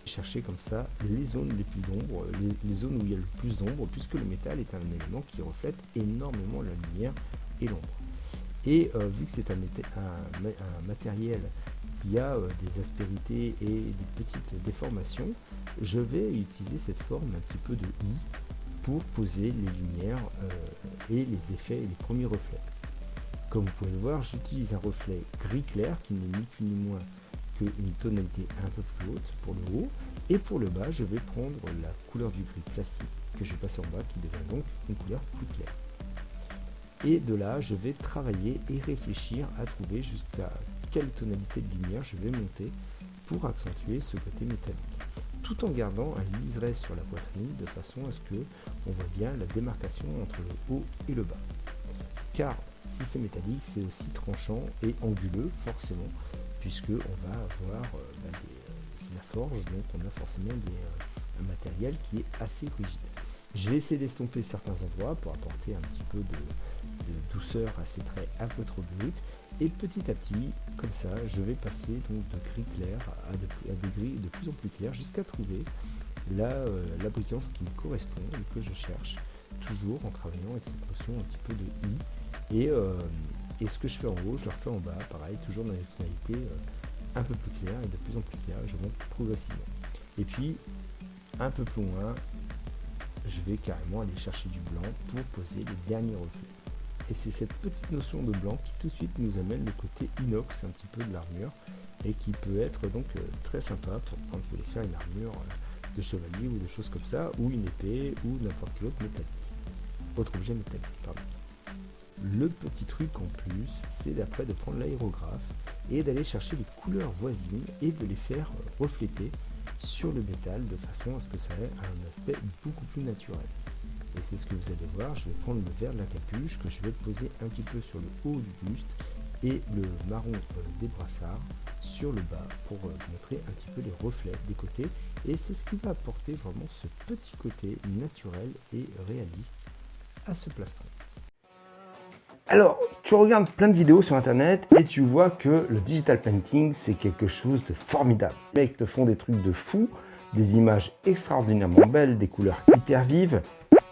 Chercher comme ça les zones les plus d'ombre, les zones où il y a le plus d'ombre, puisque le métal est un élément qui reflète énormément la lumière et l'ombre. Et vu que c'est un matériel qui a des aspérités et des petites déformations, je vais utiliser cette forme un petit peu de I pour poser les lumières et les effets et les premiers reflets. Comme vous pouvez le voir, j'utilise un reflet gris clair qui n'est ni plus ni moins qu'une tonalité un peu plus haute pour le haut, et pour le bas je vais prendre la couleur du gris classique que je vais passer en bas, qui devient donc une couleur plus claire. Et de là je vais travailler et réfléchir à trouver jusqu'à quelle tonalité de lumière je vais monter pour accentuer ce côté métallique, tout en gardant un liseré sur la poitrine de façon à ce que on voit bien la démarcation entre le haut et le bas. Car si c'est métallique, c'est aussi tranchant et anguleux forcément, puisque on va avoir la forge, donc on a forcément un matériel qui est assez rigide. Je vais essayer d'estomper certains endroits pour apporter un petit peu de douceur à ces traits un peu trop bruts, et petit à petit, comme ça, je vais passer donc de gris clair à des gris de plus en plus clairs jusqu'à trouver la brillance qui me correspond et que je cherche, toujours en travaillant avec cette notion un petit peu de I. Et ce que je fais en haut, je le refais en bas, pareil, toujours dans les tonalités un peu plus claires et de plus en plus claires, je monte progressivement. Et puis, un peu plus loin, je vais carrément aller chercher du blanc pour poser les derniers reflets. Et c'est cette petite notion de blanc qui tout de suite nous amène le côté inox un petit peu de l'armure et qui peut être donc très sympa pour quand vous voulez faire une armure de chevalier ou des choses comme ça, ou une épée ou n'importe quel autre objet métallique. Pardon. Le petit truc en plus, c'est d'après de prendre l'aérographe et d'aller chercher les couleurs voisines et de les faire refléter sur le métal de façon à ce que ça ait un aspect beaucoup plus naturel. Et c'est ce que vous allez voir, je vais prendre le vert de la capuche que je vais poser un petit peu sur le haut du buste et le marron des brassards sur le bas pour montrer un petit peu les reflets des côtés, et c'est ce qui va apporter vraiment ce petit côté naturel et réaliste à ce plastron. Alors, tu regardes plein de vidéos sur internet et tu vois que le digital painting c'est quelque chose de formidable. Les mecs te font des trucs de fou, des images extraordinairement belles, des couleurs hyper vives,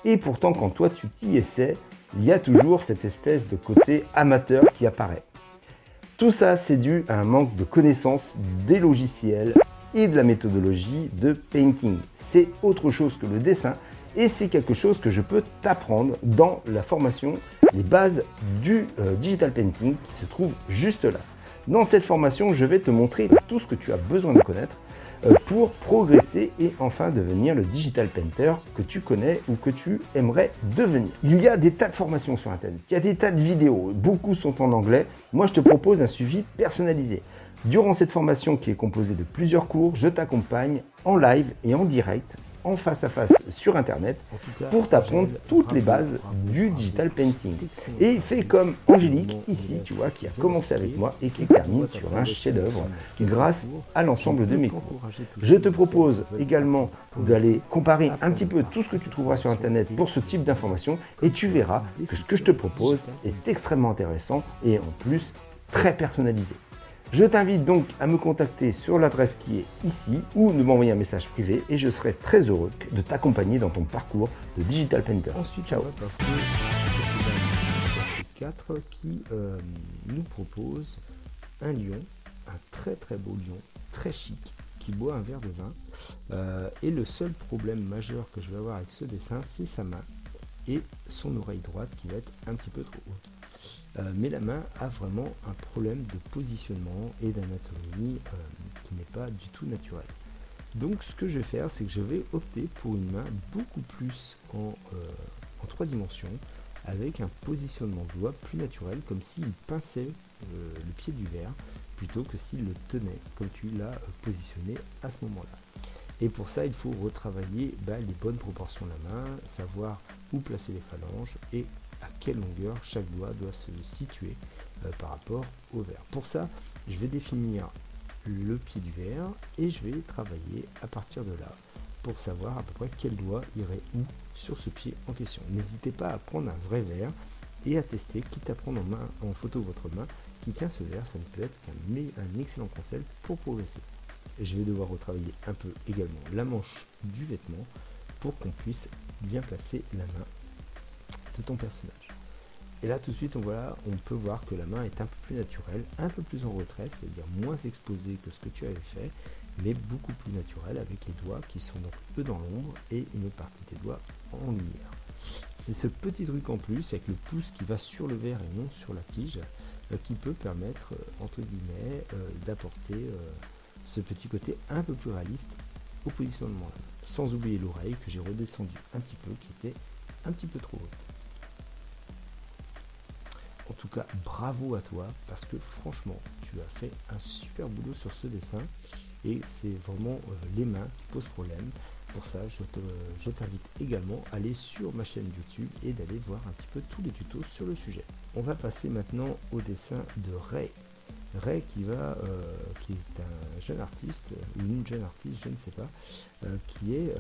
et pourtant quand toi tu t'y essaies, il y a toujours cette espèce de côté amateur qui apparaît. Tout ça, c'est dû à un manque de connaissance des logiciels et de la méthodologie de painting. C'est autre chose que le dessin et c'est quelque chose que je peux t'apprendre dans la formation Les bases du digital painting qui se trouve juste là. Dans cette formation, je vais te montrer tout ce que tu as besoin de connaître pour progresser et enfin devenir le digital painter que tu connais ou que tu aimerais devenir. Il y a des tas de formations sur internet, il y a des tas de vidéos, beaucoup sont en anglais. Moi je te propose un suivi personnalisé. Durant cette formation qui est composée de plusieurs cours, je t'accompagne en live et en direct, en face à face sur internet pour t'apprendre toutes les bases du digital painting. Et fais comme Angélique ici, tu vois, qui a commencé avec moi et qui termine sur un chef-d'œuvre grâce à l'ensemble de mes cours. Je te propose également d'aller comparer un petit peu tout ce que tu trouveras sur internet pour ce type d'informations et tu verras que ce que je te propose est extrêmement intéressant et en plus très personnalisé. Je t'invite donc à me contacter sur l'adresse qui est ici ou de m'envoyer un message privé et je serai très heureux de t'accompagner dans ton parcours de digital painter. Ensuite, ciao. On va passer à 4 qui nous propose un lion, un très beau lion, très chic, qui boit un verre de vin. Et le seul problème majeur que je vais avoir avec ce dessin, c'est sa main et son oreille droite qui va être un petit peu trop haute. Mais la main a vraiment un problème de positionnement et d'anatomie qui n'est pas du tout naturel. Donc ce que je vais faire, c'est que je vais opter pour une main beaucoup plus en 3 dimensions, avec un positionnement de doigt plus naturel, comme s'il pinçait le pied du verre, plutôt que s'il le tenait, comme tu l'as positionné à ce moment-là. Et pour ça, il faut retravailler les bonnes proportions de la main, savoir où placer les phalanges et à quelle longueur chaque doigt doit se situer par rapport au verre. Pour ça, je vais définir le pied du verre et je vais travailler à partir de là pour savoir à peu près quel doigt irait où sur ce pied en question. N'hésitez pas à prendre un vrai verre et à tester, quitte à prendre en photo votre main qui tient ce verre, ça ne peut être qu'un excellent conseil pour progresser. Et je vais devoir retravailler un peu également la manche du vêtement pour qu'on puisse bien placer la main de ton personnage. Et là tout de suite on peut voir que la main est un peu plus naturelle, un peu plus en retrait, c'est-à-dire moins exposée que ce que tu avais fait, mais beaucoup plus naturelle avec les doigts qui sont donc eux dans l'ombre et une autre partie des doigts en lumière. C'est ce petit truc en plus avec le pouce qui va sur le verre et non sur la tige qui peut permettre entre guillemets d'apporter ce petit côté un peu plus réaliste au positionnement, sans oublier l'oreille que j'ai redescendu un petit peu, qui était un petit peu trop haute. En tout cas, bravo à toi, parce que franchement, tu as fait un super boulot sur ce dessin, et c'est vraiment les mains qui posent problème. Pour ça, je t'invite également à aller sur ma chaîne YouTube et d'aller voir un petit peu tous les tutos sur le sujet. On va passer maintenant au dessin de Ray. Ray qui est un jeune artiste, ou une jeune artiste, je ne sais pas, qui est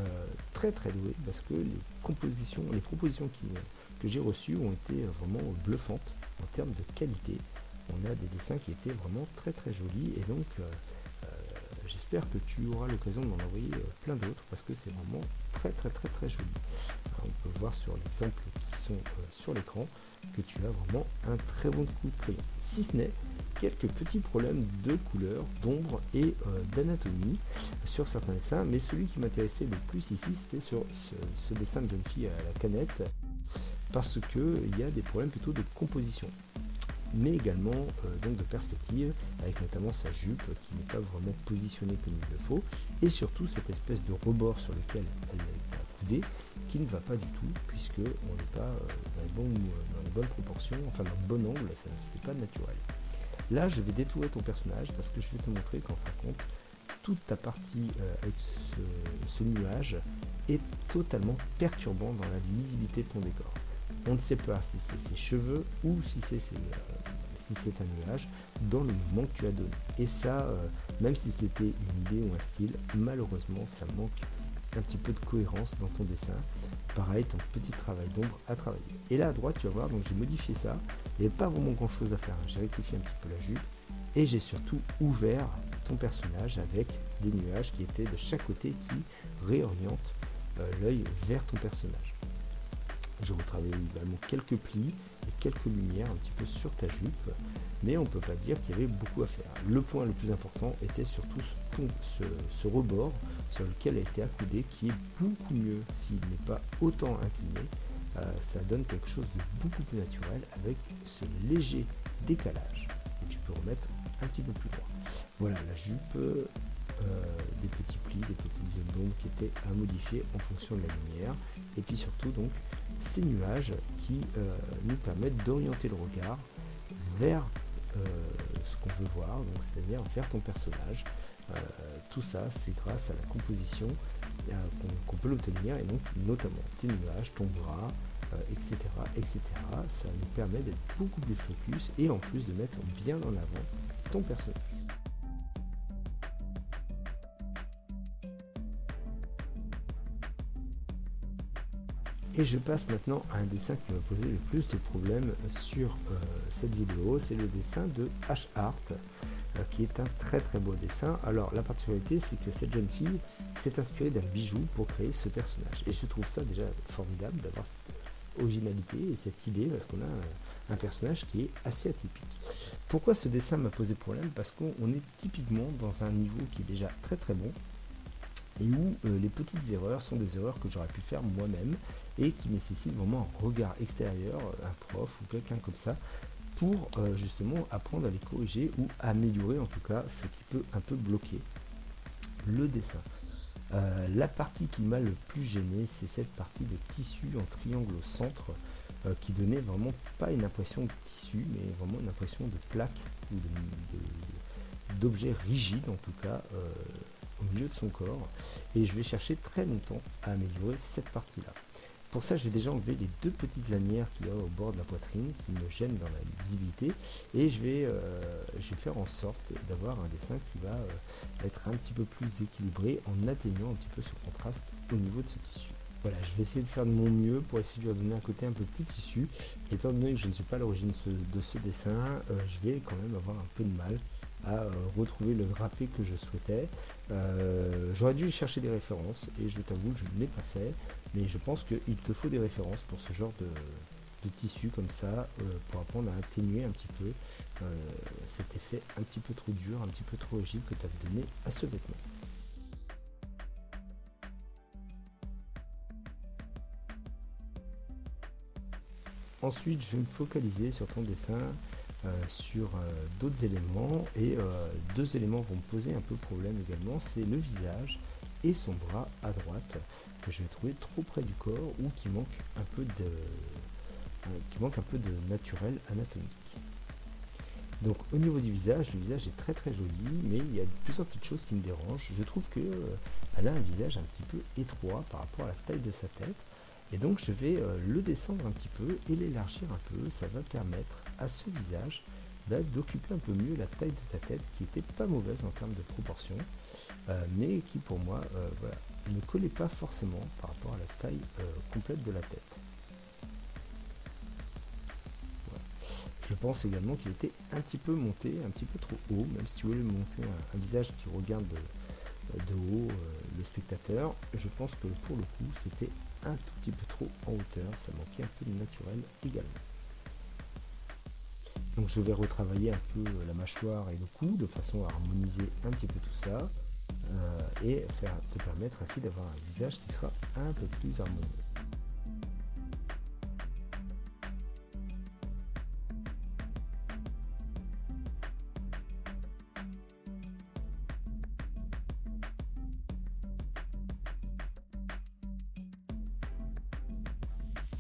très doué parce que les propositions que j'ai reçues ont été vraiment bluffantes en termes de qualité. On a des dessins qui étaient vraiment très jolis et donc j'espère j'espère que tu auras l'occasion de m'en envoyer plein d'autres parce que c'est vraiment très joli. Alors, on peut voir sur l'exemple qui sont sur l'écran que tu as vraiment un très bon coup de crayon. Si ce n'est quelques petits problèmes de couleur, d'ombre et d'anatomie sur certains dessins, mais celui qui m'intéressait le plus ici, c'était sur ce dessin de jeune fille à la canette, parce qu'il y a des problèmes plutôt de composition, mais également donc de perspective, avec notamment sa jupe qui n'est pas vraiment positionnée comme il le faut, et surtout cette espèce de rebord sur lequel elle est accoudée, qui ne va pas du tout, puisque on n'est pas dans les bonnes proportions, enfin dans le bon angle, ça n'est pas naturel. Là, je vais détourer ton personnage parce que je vais te montrer qu'en fin de compte, toute ta partie avec ce nuage est totalement perturbant dans la lisibilité de ton décor. On ne sait pas si c'est ses cheveux ou si c'est un nuage dans le mouvement que tu as donné. Et ça, même si c'était une idée ou un style, malheureusement, ça manque un petit peu de cohérence dans ton dessin. Pareil, ton petit travail d'ombre à travailler. Et là à droite, tu vas voir, donc j'ai modifié ça. Il n'y avait pas vraiment grand chose à faire. J'ai rectifié un petit peu la jupe. Et j'ai surtout ouvert ton personnage avec des nuages qui étaient de chaque côté qui réorientent l'œil vers ton personnage. Je retravaille également quelques plis et quelques lumières un petit peu sur ta jupe, mais on ne peut pas dire qu'il y avait beaucoup à faire. Le point le plus important était surtout ce rebord sur lequel elle était accoudée, qui est beaucoup mieux s'il n'est pas autant incliné. Ça donne quelque chose de beaucoup plus naturel avec ce léger décalage que tu peux remettre un petit peu plus droit. Voilà la jupe. Des petits plis, des petites zones d'ombre qui étaient à modifier en fonction de la lumière, et puis surtout donc ces nuages qui nous permettent d'orienter le regard vers ce qu'on veut voir, donc c'est-à-dire vers ton personnage. Tout ça c'est grâce à la composition qu'on peut l'obtenir, et donc notamment tes nuages, ton bras, etc. Ça nous permet d'être beaucoup plus focus et en plus de mettre bien en avant ton personnage. Et je passe maintenant à un dessin qui m'a posé le plus de problèmes sur cette vidéo, c'est le dessin de H-Art, qui est un très beau dessin. Alors la particularité, c'est que cette jeune fille s'est inspirée d'un bijou pour créer ce personnage. Et je trouve ça déjà formidable d'avoir cette originalité et cette idée, parce qu'on a un personnage qui est assez atypique. Pourquoi ce dessin m'a posé problème? Parce qu'on est typiquement dans un niveau qui est déjà très bon, et où les petites erreurs sont des erreurs que j'aurais pu faire moi-même et qui nécessitent vraiment un regard extérieur, un prof ou quelqu'un comme ça, pour justement apprendre à les corriger ou améliorer en tout cas ce qui peut un peu bloquer le dessin. La partie qui m'a le plus gêné, c'est cette partie de tissu en triangle au centre qui donnait vraiment pas une impression de tissu, mais vraiment une impression de plaque ou d'objet rigide en tout cas au milieu de son corps, et je vais chercher très longtemps à améliorer cette partie là. Pour ça, j'ai déjà enlevé les deux petites lanières qu'il y a au bord de la poitrine qui me gênent dans la visibilité, et je vais faire en sorte d'avoir un dessin qui va être un petit peu plus équilibré en atteignant un petit peu ce contraste au niveau de ce tissu. Voilà, je vais essayer de faire de mon mieux pour essayer de lui donner un côté un peu plus tissu. Étant donné que je ne suis pas à l'origine de ce dessin, je vais quand même avoir un peu de mal à retrouver le drapé que je souhaitais. J'aurais dû chercher des références et je t'avoue, je ne l'ai pas fait, mais je pense qu'il te faut des références pour ce genre de tissu comme ça, pour apprendre à atténuer un petit peu cet effet un petit peu trop dur, un petit peu trop rigide que tu as donné à ce vêtement. Ensuite, je vais me focaliser sur ton dessin, sur d'autres éléments, et deux éléments vont me poser un peu problème également, c'est le visage et son bras à droite, que je vais trouver trop près du corps ou qui manque un peu de naturel anatomique. Donc au niveau du visage, le visage est très joli, mais il y a plusieurs petites choses qui me dérangent. Je trouve qu'elle a un visage un petit peu étroit par rapport à la taille de sa tête. Et donc je vais le descendre un petit peu et l'élargir un peu. Ça va permettre à ce visage d'occuper un peu mieux la taille de ta tête, qui était pas mauvaise en termes de proportion, mais qui pour moi voilà, ne collait pas forcément par rapport à la taille complète de la tête. Voilà. Je pense également qu'il était un petit peu monté, un petit peu trop haut, même si tu voulais monter un visage qui regarde de haut le spectateur. Je pense que pour le coup c'était un tout petit peu trop en hauteur, ça manquait un peu de naturel également. Donc je vais retravailler un peu la mâchoire et le cou de façon à harmoniser un petit peu tout ça et te permettre ainsi d'avoir un visage qui sera un peu plus harmonieux.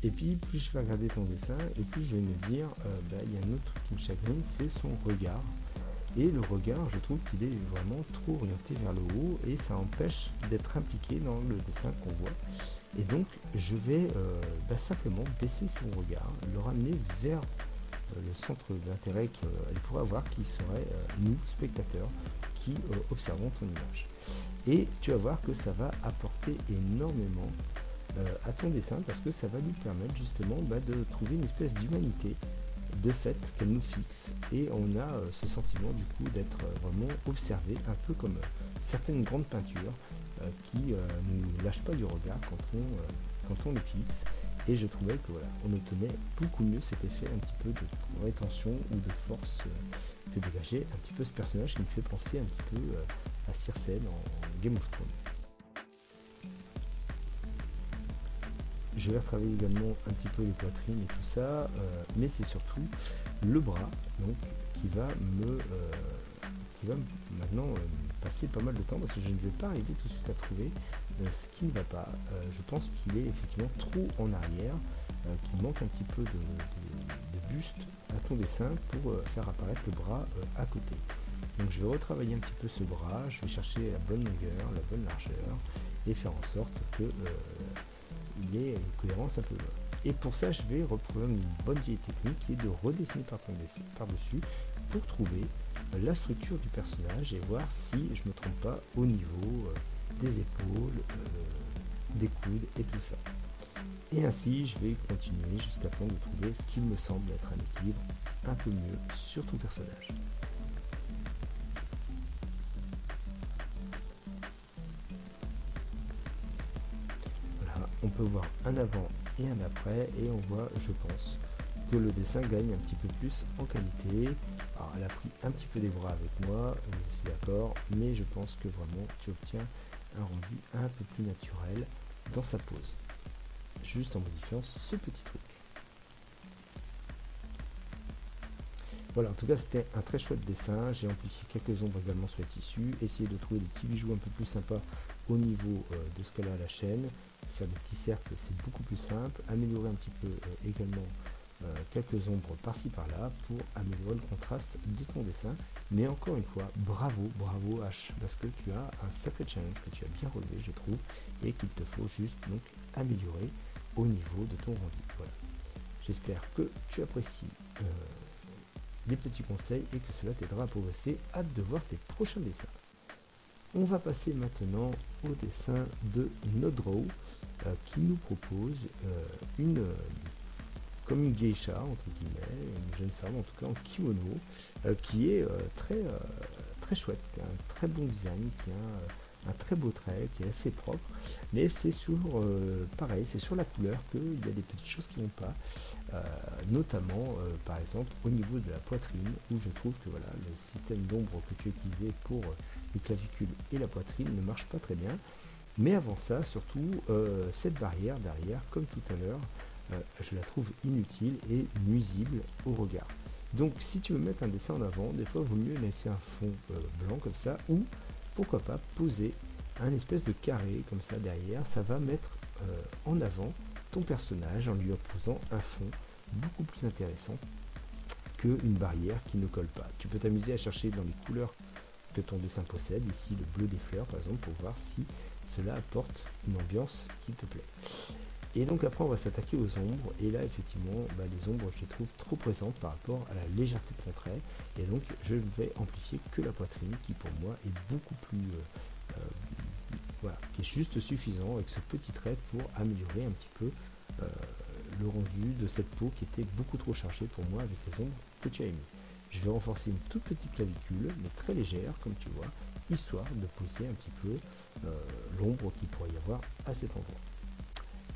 Et puis plus je vais regarder ton dessin et plus je vais me dire il y a un autre truc qui me chagrine, c'est son regard. Et le regard, je trouve qu'il est vraiment trop orienté vers le haut et ça empêche d'être impliqué dans le dessin qu'on voit. Et donc je vais simplement baisser son regard, le ramener vers le centre d'intérêt qu'elle pourrait avoir, qui serait nous, spectateurs, qui observons ton image. Et tu vas voir que ça va apporter énormément à ton dessin, parce que ça va nous permettre justement de trouver une espèce d'humanité de fait qu'elle nous fixe, et on a ce sentiment du coup d'être vraiment observé, un peu comme certaines grandes peintures qui nous lâchent pas du regard quand on les fixe. Et je trouvais que voilà, on obtenait beaucoup mieux cet effet un petit peu de rétention ou de force que dégageait un petit peu ce personnage, qui me fait penser un petit peu à Cersei dans Game of Thrones. Je vais retravailler également un petit peu les poitrines et tout ça, mais c'est surtout le bras donc, qui va maintenant passer pas mal de temps, parce que je ne vais pas arriver tout de suite à trouver ce qui ne va pas. Je pense qu'il est effectivement trop en arrière, qu'il manque un petit peu de buste à ton dessin pour faire apparaître le bras à côté. Donc je vais retravailler un petit peu ce bras, je vais chercher la bonne longueur, la bonne largeur, et faire en sorte que il y ait une cohérence un peu. Et pour ça, je vais reprendre une bonne vieille technique qui est de redessiner par-dessus pour trouver la structure du personnage et voir si je me trompe pas au niveau des épaules, des coudes et tout ça. Et ainsi, je vais continuer jusqu'à temps de trouver ce qui me semble être un équilibre un peu mieux sur ton personnage. On peut voir un avant et un après, et on voit, je pense, que le dessin gagne un petit peu plus en qualité. Alors elle a pris un petit peu des bras avec moi, je suis d'accord, mais je pense que vraiment tu obtiens un rendu un peu plus naturel dans sa pose, juste en modifiant ce petit truc. Voilà, en tout cas c'était un très chouette dessin. J'ai amplifié quelques ombres également sur le tissu, essayé de trouver des petits bijoux un peu plus sympas au niveau de ce qu'elle a à la chaîne. Faire des petits cercles, c'est beaucoup plus simple. Améliorer un petit peu également quelques ombres par-ci par-là pour améliorer le contraste de ton dessin. Mais encore une fois, bravo H, parce que tu as un sacré challenge que tu as bien relevé, je trouve, et qu'il te faut juste donc améliorer au niveau de ton rendu. Voilà. J'espère que tu apprécies les petits conseils et que cela t'aidera à progresser. Hâte de voir tes prochains dessins. On va passer maintenant au dessin de Nodraw qui nous propose comme une geisha entre guillemets, une jeune femme en tout cas en kimono, qui est très chouette, qui a un très bon design, qui a un très beau trait, qui est assez propre, mais c'est sur pareil, c'est sur la couleur qu'il y a des petites choses qui n'ont pas, notamment par exemple au niveau de la poitrine, où je trouve que voilà, le système d'ombre que tu as utilisé pour les clavicules et la poitrine ne marche pas très bien. Mais avant ça, surtout, cette barrière derrière, comme tout à l'heure, je la trouve inutile et nuisible au regard. Donc si tu veux mettre un dessin en avant, des fois il vaut mieux laisser un fond blanc comme ça, ou pourquoi pas poser un espèce de carré comme ça derrière. Ça va mettre en avant ton personnage en lui opposant un fond beaucoup plus intéressant qu'une barrière qui ne colle pas. Tu peux t'amuser à chercher dans les couleurs que ton dessin possède, ici le bleu des fleurs par exemple, pour voir si cela apporte une ambiance qui te plaît. Et donc après on va s'attaquer aux ombres, et là effectivement les ombres je les trouve trop présentes par rapport à la légèreté de ton trait, et donc je ne vais amplifier que la poitrine qui pour moi est beaucoup plus voilà, qui est juste suffisant avec ce petit trait pour améliorer un petit peu le rendu de cette peau qui était beaucoup trop chargée pour moi avec les ombres que tu as émis. Je vais renforcer une toute petite clavicule, mais très légère comme tu vois, histoire de pousser un petit peu l'ombre qu'il pourrait y avoir à cet endroit.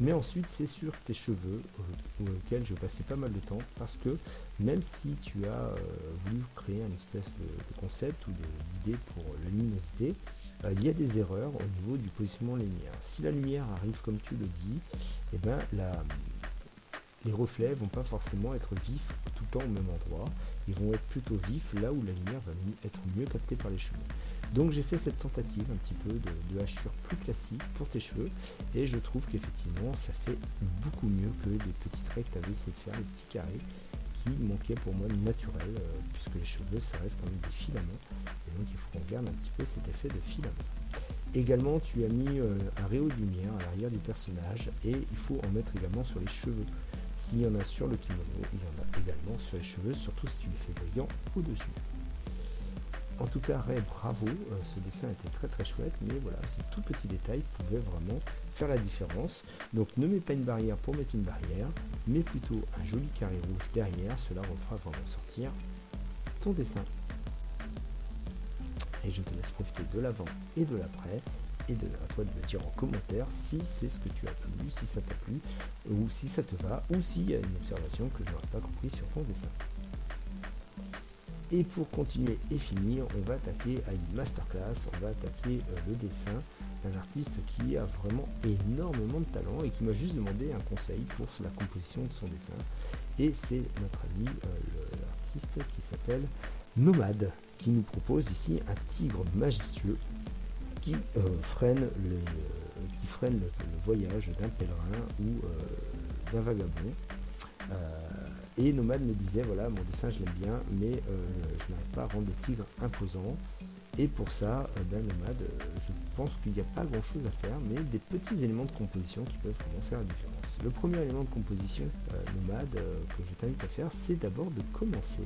Mais ensuite, c'est sur tes cheveux auxquels je passais pas mal de temps, parce que même si tu as voulu créer une espèce de concept ou d'idée pour la luminosité, il y a des erreurs au niveau du positionnement lumière. Si la lumière arrive comme tu le dis, et ben les reflets vont pas forcément être vifs tout le temps au même endroit, ils vont être plutôt vifs là où la lumière va être mieux captée par les cheveux. Donc j'ai fait cette tentative un petit peu de hachure plus classique pour tes cheveux, et je trouve qu'effectivement ça fait beaucoup mieux que les petits traits que tu avais essayé de faire, les petits carrés qui manquaient pour moi de naturel, puisque les cheveux ça reste quand même des filaments, et donc il faut qu'on regarde un petit peu cet effet de filament. Également tu as mis un réseau de lumière à l'arrière du personnage, et il faut en mettre également sur les cheveux. S'il y en a sur le kimono, il y en a également sur les cheveux, surtout si tu les fais brillant au-dessus. En tout cas, Ray, bravo, ce dessin était très très chouette, mais voilà, ce tout petit détail pouvait vraiment faire la différence. Donc ne mets pas une barrière pour mettre une barrière, mais plutôt un joli carré rouge derrière, cela refera vraiment sortir ton dessin. Et je te laisse profiter de l'avant et de l'après, et à toi de me dire en commentaire si c'est ce que tu as plu, si ça t'a plu, ou si ça te va, ou s'il y a une observation que je n'aurais pas compris sur ton dessin. Et pour continuer et finir, on va attaquer à une masterclass, on va attaquer le dessin d'un artiste qui a vraiment énormément de talent et qui m'a juste demandé un conseil pour la composition de son dessin. Et c'est notre ami l'artiste qui s'appelle Nomade, qui nous propose ici un tigre majestueux qui freine le voyage d'un pèlerin ou d'un vagabond. Et Nomade me disait, voilà, mon dessin je l'aime bien, mais je n'arrive pas à rendre le tigre imposant, et pour ça, Nomade, je pense qu'il n'y a pas grand chose à faire, mais des petits éléments de composition qui peuvent vraiment faire la différence. Le premier élément de composition, Nomade, que je t'invite à faire, c'est d'abord de commencer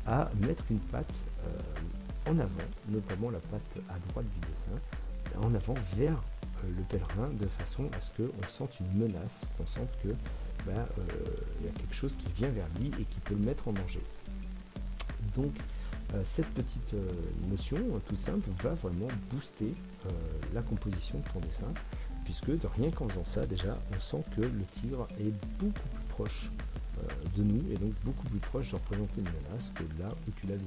à mettre une patte en avant, notamment la patte à droite du dessin, en avant vers le pèlerin, de façon à ce qu'on sente une menace, qu'on sente que il y a quelque chose qui vient vers lui et qui peut le mettre en danger. Donc cette petite notion tout simple va vraiment booster la composition de ton dessin, puisque de rien qu'en faisant ça, déjà on sent que le tigre est beaucoup plus proche de nous, et donc beaucoup plus proche de représenter une menace que là où tu l'as vu.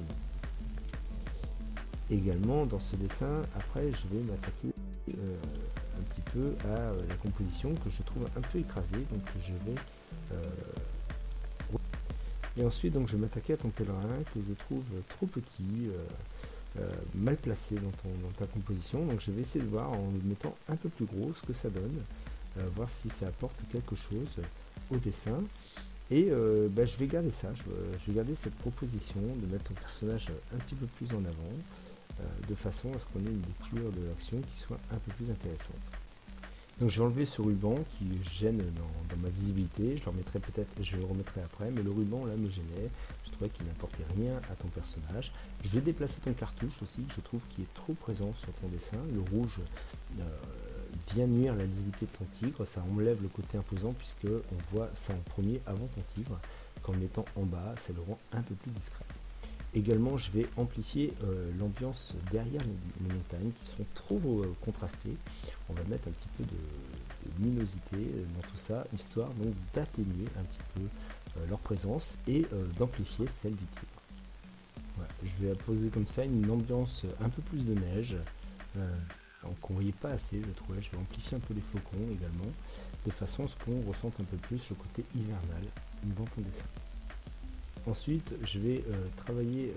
Également dans ce dessin, après je vais m'attaquer un petit peu à la composition que je trouve un peu écrasée, donc je vais et ensuite donc je vais m'attaquer à ton pèlerin que je trouve trop petit, mal placé dans ta composition, donc je vais essayer de voir en le mettant un peu plus gros ce que ça donne, voir si ça apporte quelque chose au dessin. Et je vais garder ça, je vais garder cette proposition de mettre ton personnage un petit peu plus en avant, de façon à ce qu'on ait une lecture de l'action qui soit un peu plus intéressante. Donc je vais enlever ce ruban qui gêne dans ma visibilité, je le remettrai après, mais le ruban là me gênait, je trouvais qu'il n'apportait rien à ton personnage. Je vais déplacer ton cartouche aussi, que je trouve qu'il est trop présent sur ton dessin. Le rouge vient nuire à la lisibilité de ton tigre, ça enlève le côté imposant puisque on voit ça en premier avant ton tigre, qu'en le mettant en bas, ça le rend un peu plus discret. Également, je vais amplifier l'ambiance derrière les montagnes qui sont trop contrastées. On va mettre un petit peu de luminosité dans tout ça, histoire donc d'atténuer un petit peu leur présence et d'amplifier celle du tigre. Voilà, je vais apposer comme ça une ambiance un peu plus de neige, qu'on ne voyait pas assez, je trouvais. Je vais amplifier un peu les flocons également, de façon à ce qu'on ressente un peu plus le côté hivernal dans ton dessin. Ensuite, je vais travailler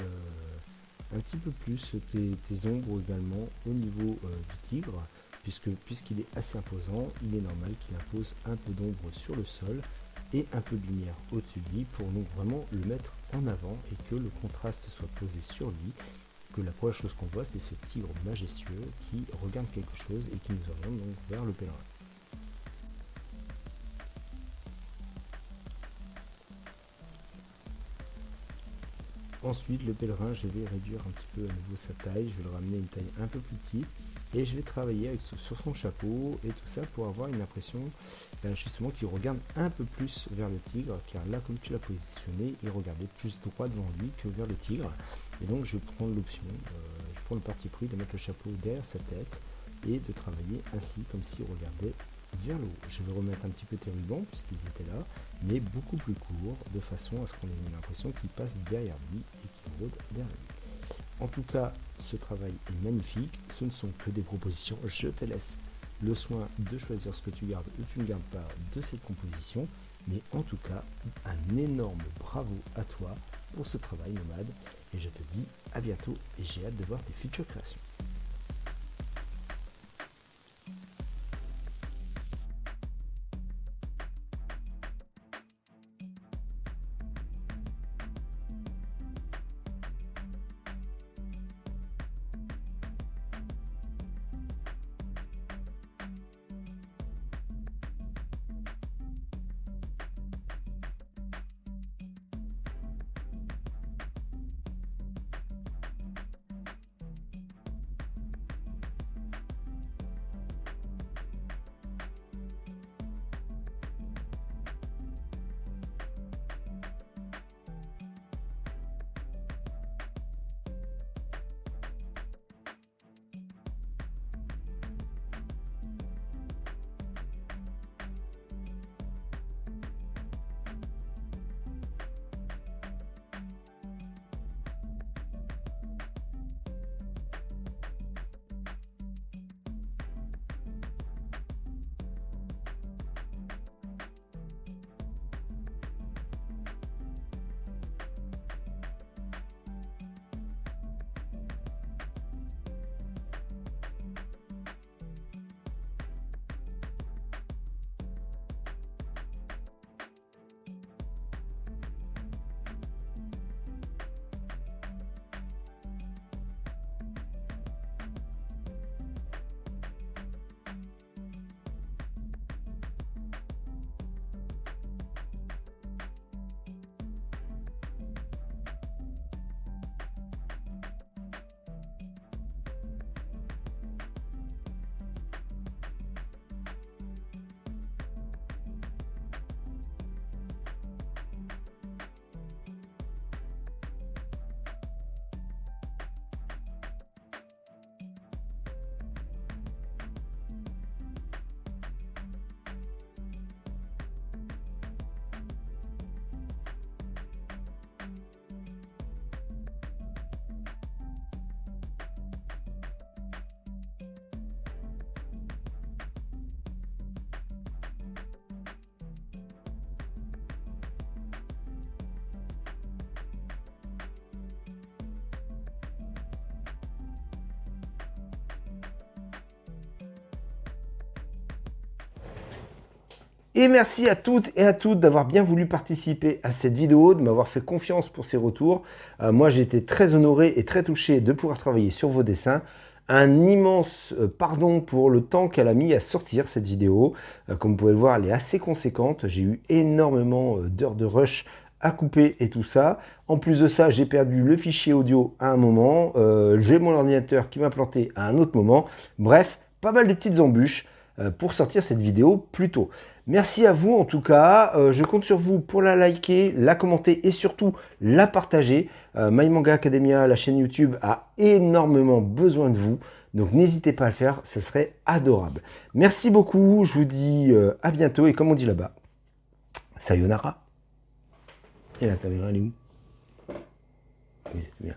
un petit peu plus tes ombres également au niveau du tigre, puisqu'il est assez imposant, il est normal qu'il impose un peu d'ombre sur le sol et un peu de lumière au-dessus de lui pour donc vraiment le mettre en avant et que le contraste soit posé sur lui, que la première chose qu'on voit c'est ce tigre majestueux qui regarde quelque chose et qui nous oriente donc vers le pèlerin. Ensuite, le pèlerin, je vais réduire un petit peu à nouveau sa taille, je vais le ramener à une taille un peu plus petite et je vais travailler sur son chapeau et tout ça pour avoir une impression justement qu'il regarde un peu plus vers le tigre, car là, comme tu l'as positionné, il regardait plus droit devant lui que vers le tigre. Et donc, je prends l'option, je prends le parti pris de mettre le chapeau derrière sa tête et de travailler ainsi, comme s'il regardait vers le haut. Je vais remettre un petit peu tes rubans puisqu'ils étaient là, mais beaucoup plus courts, de façon à ce qu'on ait l'impression qu'il passe derrière lui et qu'il rôde derrière lui. En tout cas, ce travail est magnifique, ce ne sont que des propositions, je te laisse le soin de choisir ce que tu gardes ou tu ne gardes pas de cette composition, mais en tout cas, un énorme bravo à toi pour ce travail nomade, et je te dis à bientôt et j'ai hâte de voir tes futures créations. Et merci à toutes et à toutes d'avoir bien voulu participer à cette vidéo, de m'avoir fait confiance pour ces retours. Moi, j'ai été très honoré et très touché de pouvoir travailler sur vos dessins. Un immense pardon pour le temps qu'elle a mis à sortir cette vidéo. Comme vous pouvez le voir, elle est assez conséquente. J'ai eu énormément d'heures de rush à couper et tout ça. En plus de ça, j'ai perdu le fichier audio à un moment. J'ai mon ordinateur qui m'a planté à un autre moment. Bref, pas mal de petites embûches pour sortir cette vidéo plus tôt. Merci à vous en tout cas, je compte sur vous pour la liker, la commenter et surtout la partager. My Manga Academia, la chaîne YouTube, a énormément besoin de vous, donc n'hésitez pas à le faire, ce serait adorable. Merci beaucoup, je vous dis à bientôt et comme on dit là-bas, sayonara. Et la caméra elle est où? Oui, c'est bien.